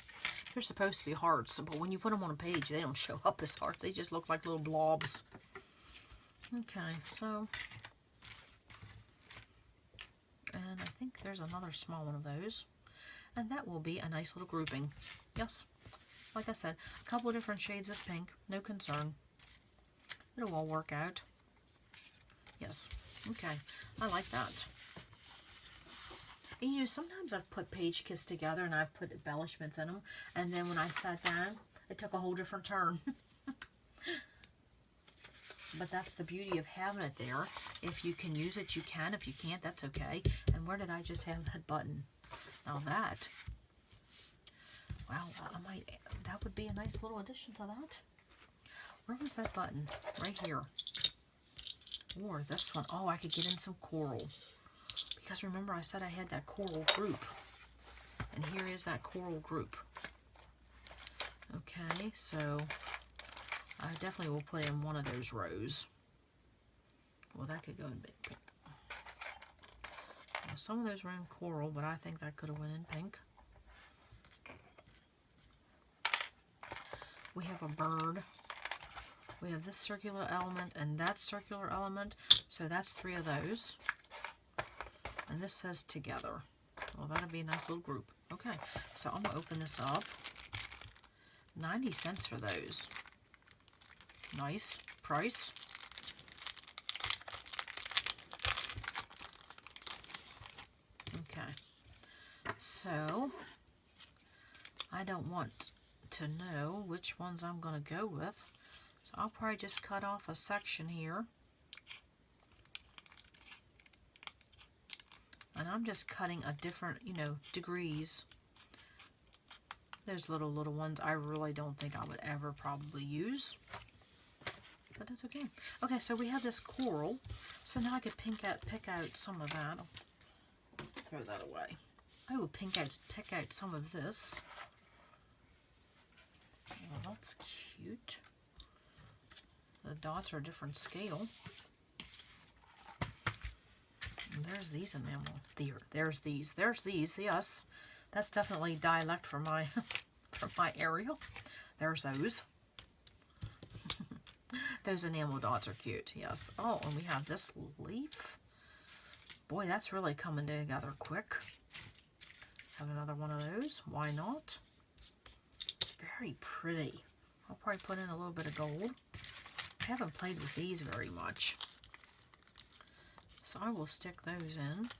They're supposed to be hearts, but when you put them on a page, they don't show up as hearts. They just look like little blobs. Okay, so... And I think there's another small one of those. And that will be a nice little grouping. Yes, like I said, a couple of different shades of pink. No concern. It'll all work out. Yes, okay. I like that. And you know, sometimes I've put page kits together and I've put embellishments in them. And then when I sat down, it took a whole different turn. But that's the beauty of having it there. If you can use it, you can. If you can't, that's okay. And where did I just have that button? Now that. Wow, that would be a nice little addition to that. Where was that button? Right here. Or this one. Oh, I could get in some coral. Because remember I said I had that coral group. And here is that coral group. Okay, so... I definitely will put in one of those rows. Well, that could go in pink. Now, some of those were in coral, but I think that could have went in pink. We have a bird. We have this circular element and that circular element. So that's 3 of those. And this says together. Well, that'll be a nice little group. Okay, so I'm going to open this up. 90 cents for those. Nice price. Okay, so I don't want to know which ones I'm going to go with, so I'll probably just cut off a section here, and I'm just cutting a different, degrees. There's little ones I really don't think I would ever probably use. But that's okay. Okay, so we have this coral. So now I could pick out some of that. I'll throw that away. I will pick out some of this. Well, that's cute. The dots are a different scale. And there's these enamel. There's these. Yes, that's definitely dialect for my for my Arial. There's those. Those enamel dots are cute, yes. Oh, and we have this leaf. Boy, that's really coming together quick. Have another one of those. Why not? Very pretty. I'll probably put in a little bit of gold. I haven't played with these very much. So I will stick those in.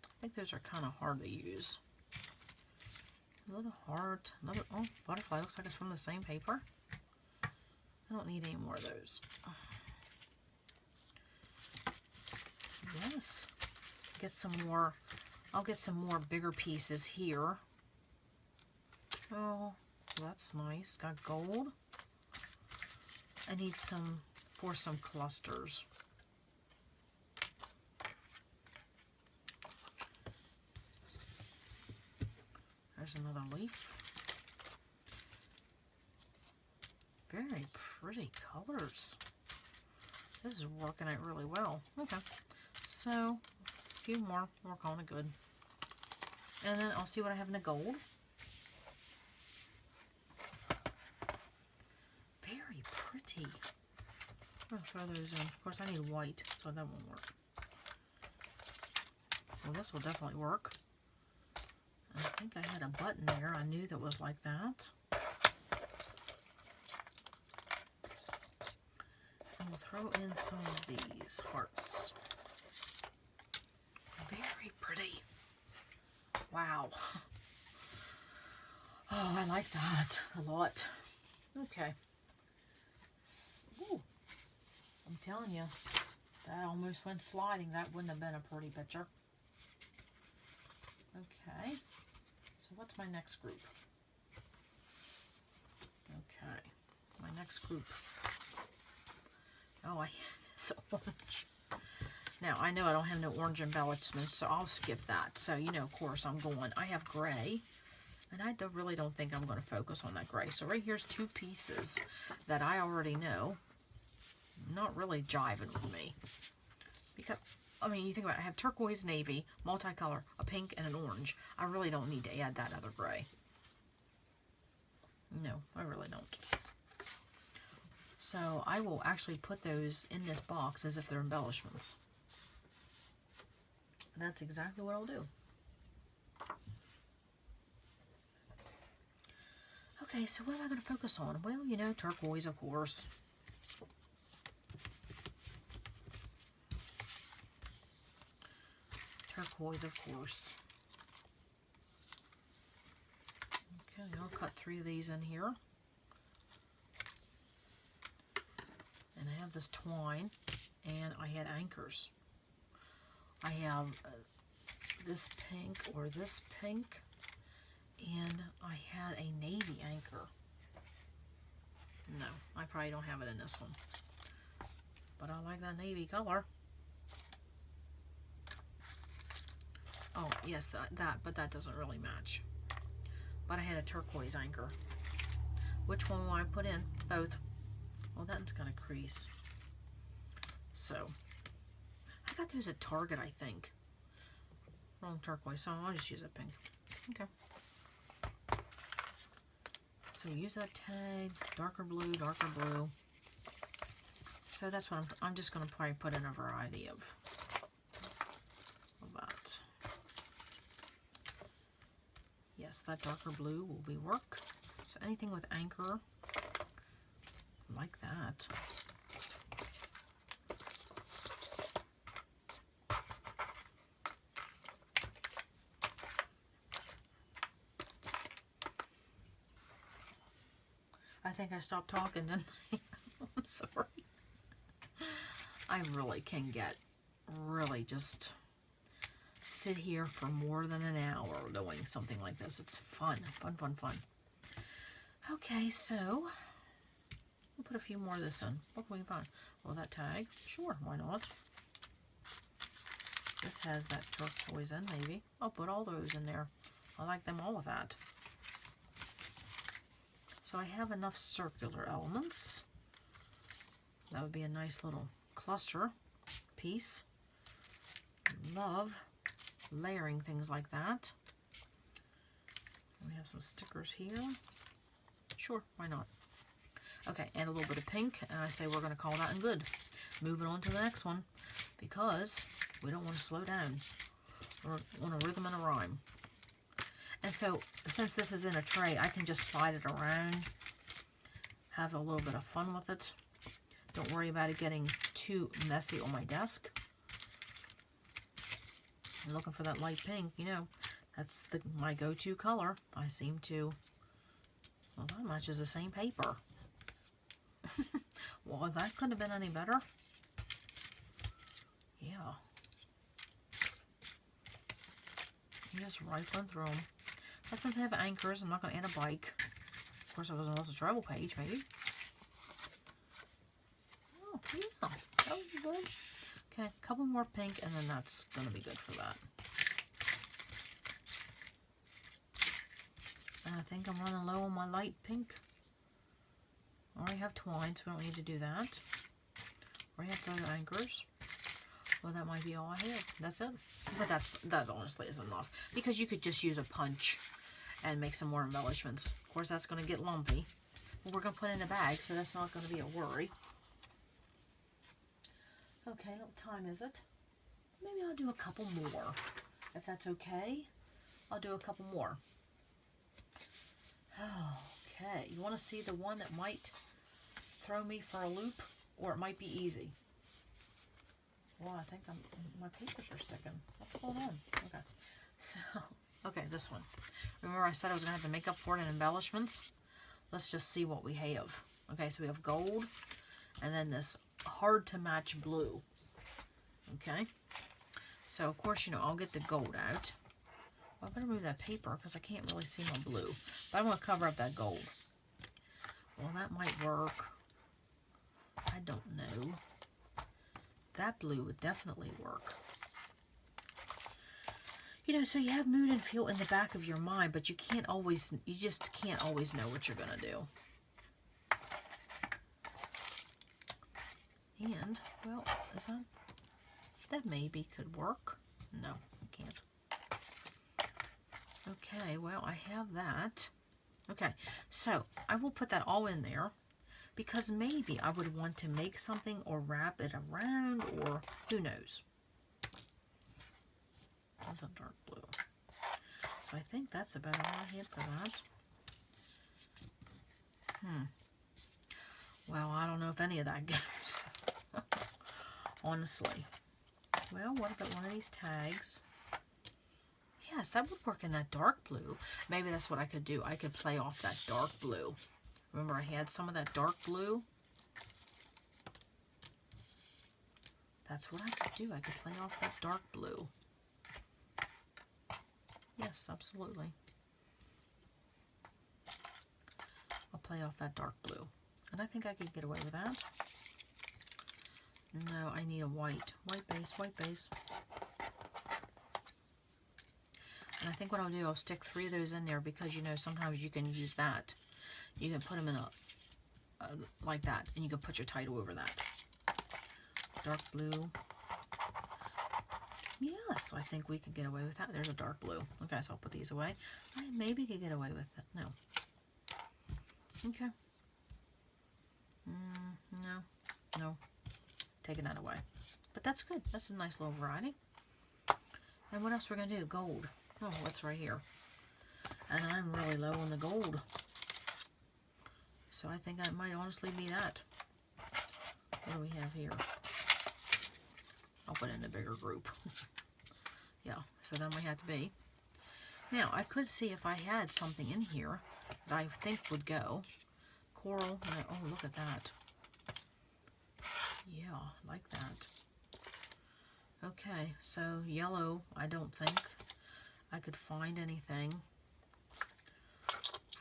I think those are kind of hard to use. A little heart. Another, oh, butterfly. Looks like it's from the same paper. I don't need any more of those. Yes. Get some more. I'll get some more bigger pieces here. Oh, that's nice. Got gold. I need some for some clusters. There's another leaf. Very pretty colors. This is working out really well. Okay, so a few more. We're calling it good. And then I'll see what I have in the gold. Very pretty. I'm gonna throw those in. Of course, I need white, so that won't work. Well, this will definitely work. I think I had a button there. I knew that was like that. And we'll throw in some of these hearts. Very pretty. Wow. Oh, I like that a lot. Okay. Ooh, I'm telling you, that almost went sliding. That wouldn't have been a pretty picture. Okay. So what's my next group? Okay. My next group. Oh, I have this orange. Now, I know I don't have no orange embellishments, so I'll skip that. So, you know, of course, I have gray, and I really don't think I'm going to focus on that gray. So right here's two pieces that I already know not really jiving with me. Because, I mean, you think about it, I have turquoise, navy, multicolor, a pink, and an orange. I really don't need to add that other gray. No, I really don't. So I will actually put those in this box as if they're embellishments. That's exactly what I'll do. Okay, so what am I going to focus on? Well, you know, turquoise, of course. Turquoise, of course. Okay, I'll cut 3 of these in here. And I have this twine, and I had anchors. I have this pink or this pink, and I had a navy anchor. No, I probably don't have it in this one. But I like that navy color. Oh, yes, but that doesn't really match. But I had a turquoise anchor. Which one will I put in? Both. Well, that's got a crease. So, I got those at Target, I think. Wrong turquoise, so I'll just use a pink. Okay. So use that tag, darker blue, darker blue. So that's what I'm just going to probably put in a variety of that. Yes, that darker blue will be work. So anything with anchor, like that. I think I stopped talking, didn't I? I'm sorry. I really can really just sit here for more than an hour doing something like this. It's fun, fun, fun, fun. Okay, so we'll put a few more of this in. What can we find? Well, that tag, sure, why not? This has that turquoise and navy. I'll put all those in there. I like them all with that. So I have enough circular elements. That would be a nice little cluster piece. Love layering things like that. We have some stickers here. Sure, why not? Okay, and a little bit of pink, and I say we're going to call that good. Moving on to the next one, because we don't want to slow down. We want a rhythm and a rhyme. And so, since this is in a tray, I can just slide it around, have a little bit of fun with it. Don't worry about it getting too messy on my desk. I'm looking for that light pink, you know, that's my go-to color. I seem to, well, that matches the same paper. Well, that couldn't have been any better. Yeah. I'm just rifling through them. But since I have anchors, I'm not going to add a bike. Of course, it was unless a travel page, maybe. Oh, yeah. That would be good. Okay, a couple more pink, and then that's going to be good for that. I think I'm running low on my light pink. I already have twine, so we don't need to do that. Already have photo anchors. Well, that might be all I have. That's it. But that honestly is enough. Because you could just use a punch and make some more embellishments. Of course, that's going to get lumpy. But we're going to put it in a bag, so that's not going to be a worry. Okay, what time is it? Maybe I'll do a couple more. If that's okay, I'll do a couple more. Okay, you want to see the one that might throw me for a loop? Or it might be easy. Well, I think my papers are sticking. What's going on? Okay. So, okay, this one. Remember I said I was going to have to make up for it in embellishments? Let's just see what we have. Okay, so we have gold, and then this hard to match blue. Okay. So, of course, you know, I'll get the gold out. Well, I better move that paper because I can't really see my blue. But I'm going to cover up that gold. Well, that might work. I don't know. That blue would definitely work. You know, so you have mood and feel in the back of your mind, but you just can't always know what you're going to do. And, well, that maybe could work. No, it can't. Okay, well, I have that. Okay, so I will put that all in there. Because maybe I would want to make something or wrap it around, or who knows. That's a dark blue. So I think that's about all I had for that. Well, I don't know if any of that goes. Honestly. Well, what about one of these tags? Yes, that would work in that dark blue. Maybe that's what I could do. I could play off that dark blue. Remember I had some of that dark blue? That's what I could do. I could play off that dark blue. Yes, absolutely. I'll play off that dark blue. And I think I could get away with that. No, I need a white. White base, white base. And I think what I'll do, I'll stick 3 of those in there because, you know, sometimes you can use that. You can put them in like that, and you can put your title over that. Dark blue. Yes, I think we could get away with that. There's a dark blue. Okay, so I'll put these away. I maybe could get away with it. No. Okay. No. Taking that away. But that's good. That's a nice little variety. And what else we're going to do? Gold. Oh, what's right here? And I'm really low on the gold. So I think I might honestly be that. What do we have here? I'll put it in the bigger group. Yeah, so then we have to be. Now, I could see if I had something in here that I think would go. Coral. No, oh, look at that. Yeah, like that. Okay, so yellow, I don't think I could find anything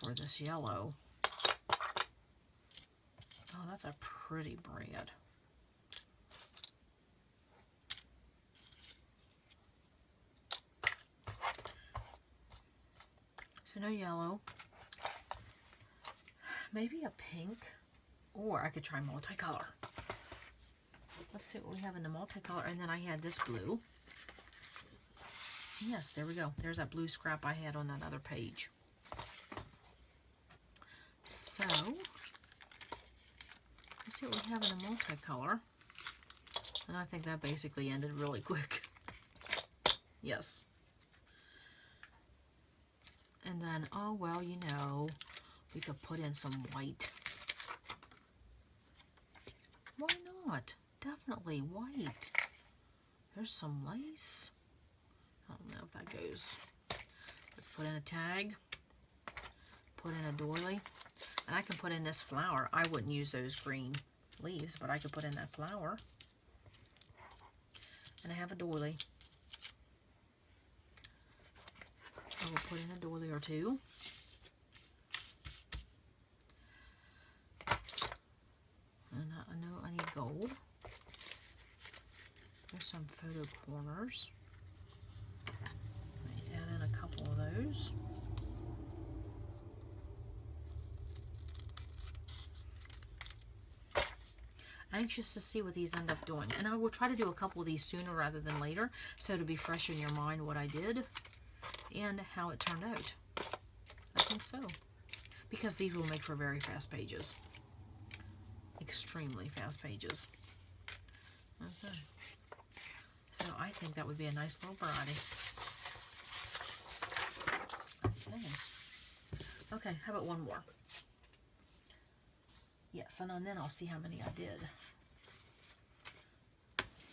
for this yellow. Oh, that's a pretty brand. So no yellow. Maybe a pink. Or I could try multicolor. Let's see what we have in the multicolor. And then I had this blue. Yes, there we go. There's that blue scrap I had on that other page. So, let's see what we have in the multicolor. And I think that basically ended really quick. Yes. And then, oh, well, you know, we could put in some white. Why not? Definitely white. There's some lace. I don't know if that goes. Put in a tag. Put in a doily. And I can put in this flower. I wouldn't use those green leaves, but I could put in that flower. And I have a doily. I will put in a doily or two. And I know I need gold. There's some photo corners. Let me add in a couple of those. anxious to see what these end up doing. And I will try to do a couple of these sooner rather than later, so to be fresh in your mind what I did and how it turned out. I think so. Because these will make for very fast pages. Extremely fast pages. Okay. So I think that would be a nice little variety. Okay. Okay, how about one more? Yes, and then I'll see how many I did.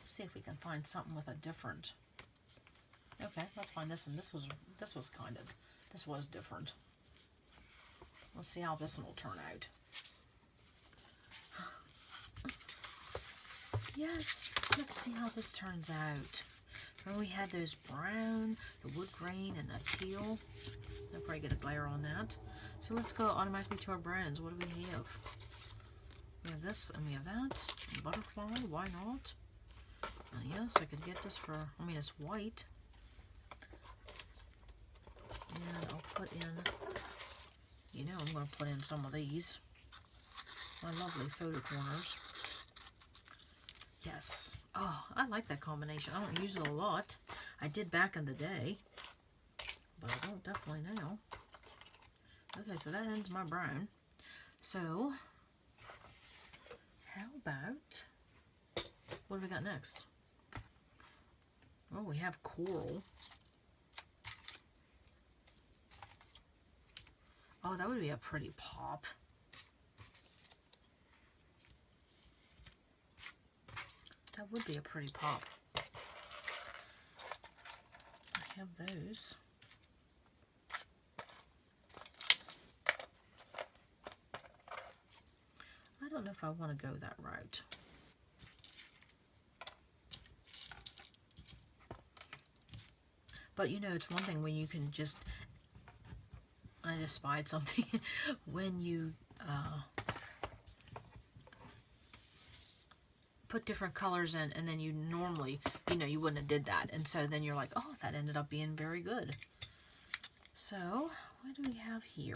See if we can find something with a different. Okay, let's find this one. This was different. Let's see how this one will turn out. Yes, let's see how this turns out. Remember we had those brown, the wood grain, and the teal. I'll probably get a glare on that. So let's go automatically to our brands. What do we have? We have this and we have that. And butterfly, why not? Yes, I could get this for, I mean, it's white. And I'll put in, you know, I'm going to put in some of these. My lovely photo corners. Yes. Oh, I like that combination. I don't use it a lot. I did back in the day, but I don't definitely now. Okay, so that ends my brown. So, how about, what do we got next? Oh, we have coral. Oh, that would be a pretty pop. That would be a pretty pop. I have those. I don't know if I want to go that route. But you know, it's one thing when you can just, I just spied something, when you put different colors in, and then you normally, you know, you wouldn't have did that, and so then you're like, oh, that ended up being very good. So what do we have here?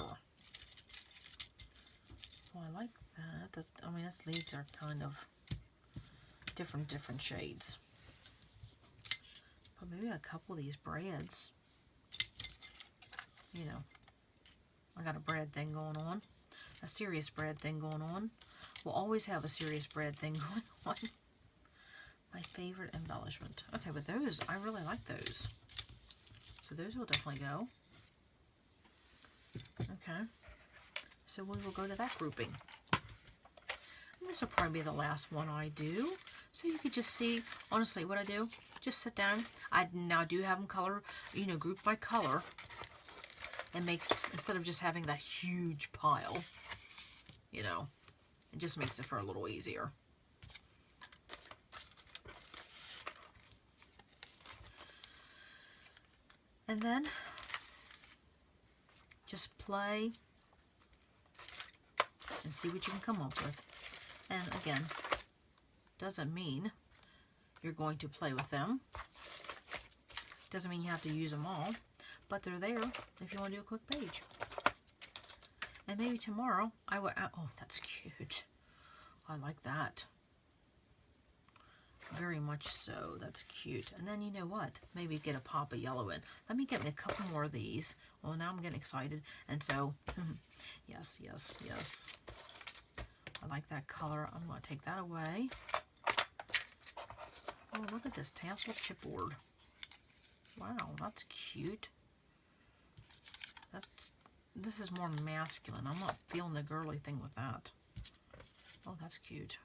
Well, I like that. That's, I mean, these are kind of different shades. But maybe a couple of these breads. You know, I got a bread thing going on, a serious bread thing going on. We'll always have a serious bread thing going on. My favorite embellishment. Okay, but those, I really like those. So those will definitely go. Okay. So we will go to that grouping. And this will probably be the last one I do. So you could just see, honestly, what I do. Just sit down. I now do have them color, you know, grouped by color. It makes, instead of just having that huge pile, you know, it just makes it for a little easier. And then just play and see what you can come up with. And again, doesn't mean you're going to play with them. Doesn't mean you have to use them all, but they're there if you want to do a quick page. And maybe tomorrow I would, oh, that's cute. I like that. Very much so. That's cute. And then you know what? Maybe get a pop of yellow in. Let me get me a couple more of these. Well, now I'm getting excited. And so, yes, yes, yes. I like that color. I'm going to take that away. Oh, look at this tassel chipboard. Wow, that's cute. This is more masculine. I'm not feeling the girly thing with that. Oh, that's cute.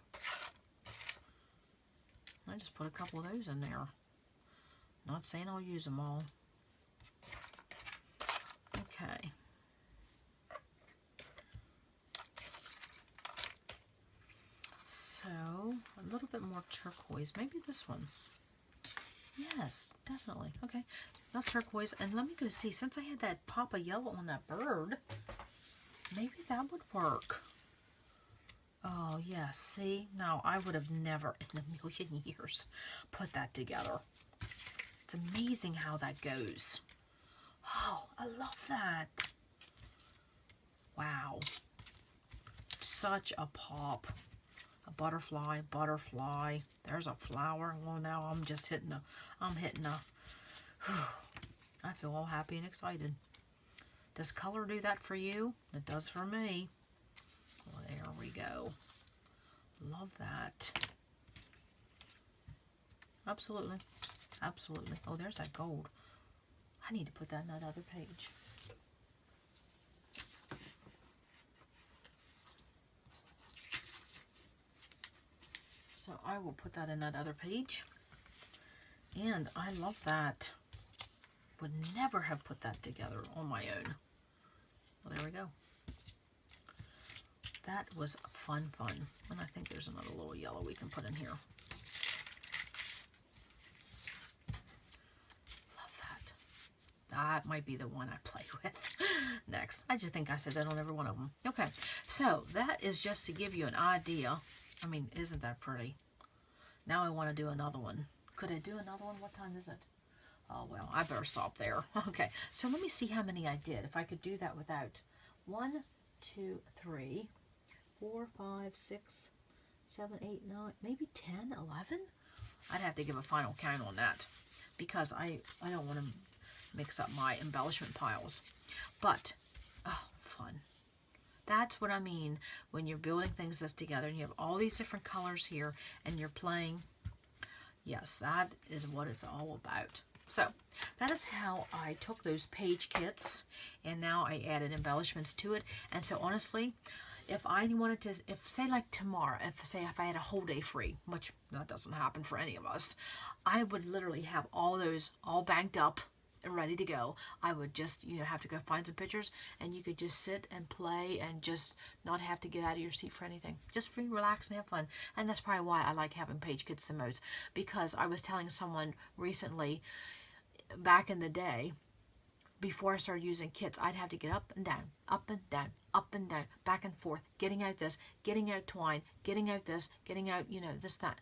I just put a couple of those in there. Not saying I'll use them all. Okay. So, a little bit more turquoise. Maybe this one. Yes, definitely. Okay, not turquoise. And let me go see, since I had that pop of yellow on that bird, maybe that would work. Oh, yeah, see? No, I would have never in a million years put that together. It's amazing how that goes. Oh, I love that. Wow. Such a pop. A butterfly, butterfly. There's a flower. Well, now I'm just hitting a, I feel all happy and excited. Does color do that for you? It does for me. Well, there we go. Love that. Absolutely. Absolutely. Oh, there's that gold. I need to put that in that other page. So I will put that in that other page. And I love that. Would never have put that together on my own. Well, there we go. That was fun. And I think there's another little yellow we can put in here. Love that. That might be the one I play with next. I just think I said that on every one of them. Okay, so that is just to give you an idea. I mean, isn't that pretty? Now I want to do another one. Could I do another one? What time is it? Oh, well, I better stop there. Okay, so let me see how many I did. If I could do that without 1, 2, 3, 4, 5, 6, 7, 8, 9, maybe 10, 11? I'd have to give a final count on that because I don't want to mix up my embellishment piles. But, oh, fun. That's what I mean when you're building things this together and you have all these different colors here and you're playing. Yes, that is what it's all about. So that is how I took those page kits and now I added embellishments to it. And so honestly, if I wanted to, if say like tomorrow, if I had a whole day free, which that doesn't happen for any of us, I would literally have all those all banked up and ready to go. I would just, have to go find some pictures and you could just sit and play and just not have to get out of your seat for anything. Just free, relax, and have fun. And that's probably why I like having page kits the most, because I was telling someone recently, back in the day, before I started using kits, I'd have to get up and down, up and down, up and down, back and forth, getting out this, getting out twine, getting out this, getting out, this, that.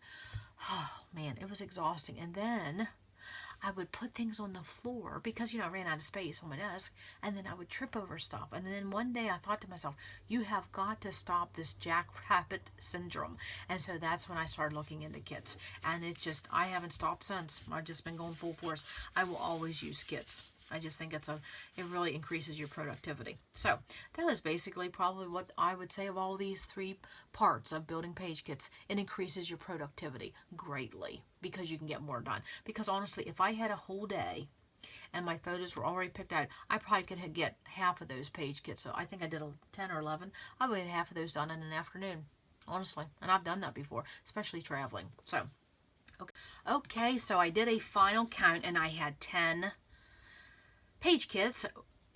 Oh, man, it was exhausting. And then I would put things on the floor because, I ran out of space on my desk, and then I would trip over stuff. And then one day I thought to myself, you have got to stop this jackrabbit syndrome. And so that's when I started looking into kits. And it's just, I haven't stopped since. I've just been going full force. I will always use kits. I just think it really increases your productivity. So that was basically probably what I would say of all these 3 parts of building page kits. It increases your productivity greatly because you can get more done. Because honestly, if I had a whole day and my photos were already picked out, I probably could get half of those page kits. So I think I did 10 or 11. I would get half of those done in an afternoon, honestly. And I've done that before, especially traveling. So, okay, so I did a final count and I had 10 page kits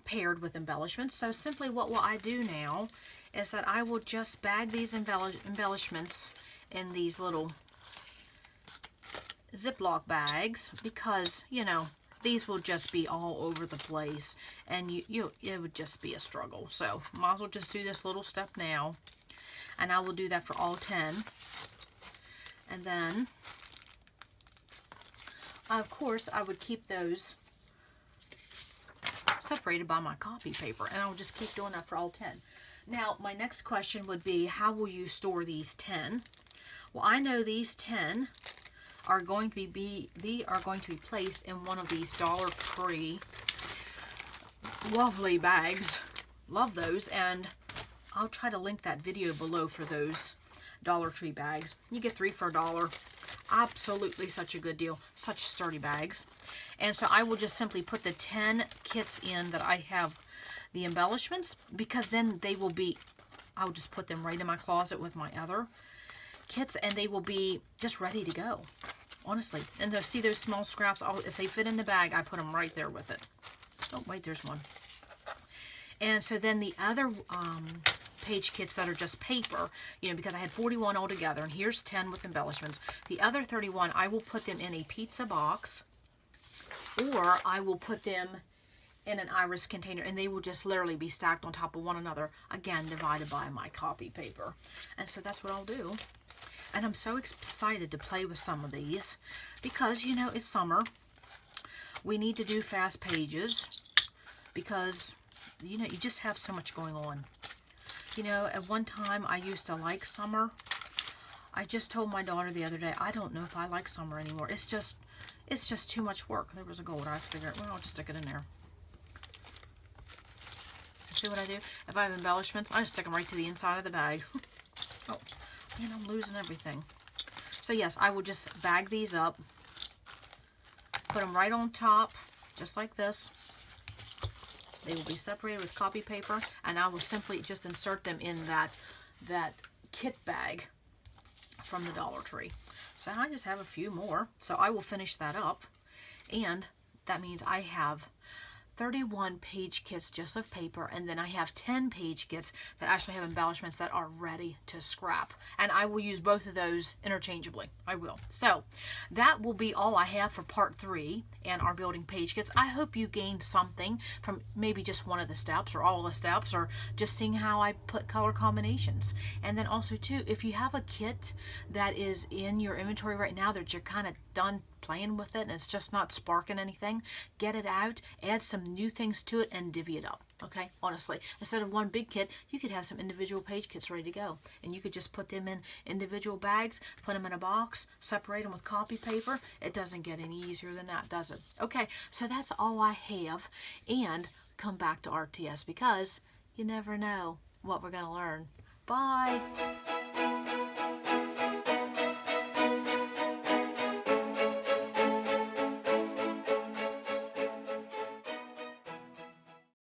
paired with embellishments. So simply what will I do now is that I will just bag these embellishments in these little Ziploc bags because, these will just be all over the place and it would just be a struggle. So might as well just do this little step now, and I will do that for all 10. And then, of course, I would keep those separated by my copy paper, and I'll just keep doing that for all 10. Now, my next question would be, how will you store these 10? Well, I know these 10 are going to be placed in one of these Dollar Tree lovely bags. Love those, and I'll try to link that video below for those Dollar Tree bags. You get 3 for $1. Absolutely such a good deal. Such sturdy bags. And so I will just simply put the 10 kits in that I have the embellishments, because then they will be, I'll just put them right in my closet with my other kits, and they will be just ready to go, honestly. And see those small scraps, if they fit in the bag, I put them right there with it. Oh, wait, there's one. And so then the other page kits that are just paper, because I had 41 altogether, and here's 10 with embellishments. The other 31, I will put them in a pizza box, or I will put them in an iris container, and they will just literally be stacked on top of one another, again, divided by my copy paper. And so that's what I'll do. And I'm so excited to play with some of these because, it's summer. We need to do fast pages because, you just have so much going on. At one time I used to like summer. I just told my daughter the other day, I don't know if I like summer anymore. It's just too much work. There was a gold. I figured, well, I'll just stick it in there. See what I do? If I have embellishments, I just stick them right to the inside of the bag. Oh, man, I'm losing everything. So yes, I will just bag these up, put them right on top, just like this. They will be separated with copy paper, and I will simply just insert them in that kit bag from the Dollar Tree. So I just have a few more. So I will finish that up, and that means I have 31 page kits just of paper, and then I have 10 page kits that actually have embellishments that are ready to scrap, and I will use both of those interchangeably. I will. So that will be all I have for part 3 and our building page kits. I hope you gained something from maybe just one of the steps or all the steps, or just seeing how I put color combinations. And then also too, if you have a kit that is in your inventory right now that you're kind of done playing with it and it's just not sparking anything, get it out, add some new things to it, and divvy it up. Okay, honestly, instead of one big kit, you could have some individual page kits ready to go, and you could just put them in individual bags, put them in a box, separate them with copy paper. It doesn't get any easier than that, does it? Okay, so that's all I have, and come back to RTS because you never know what we're going to learn. Bye.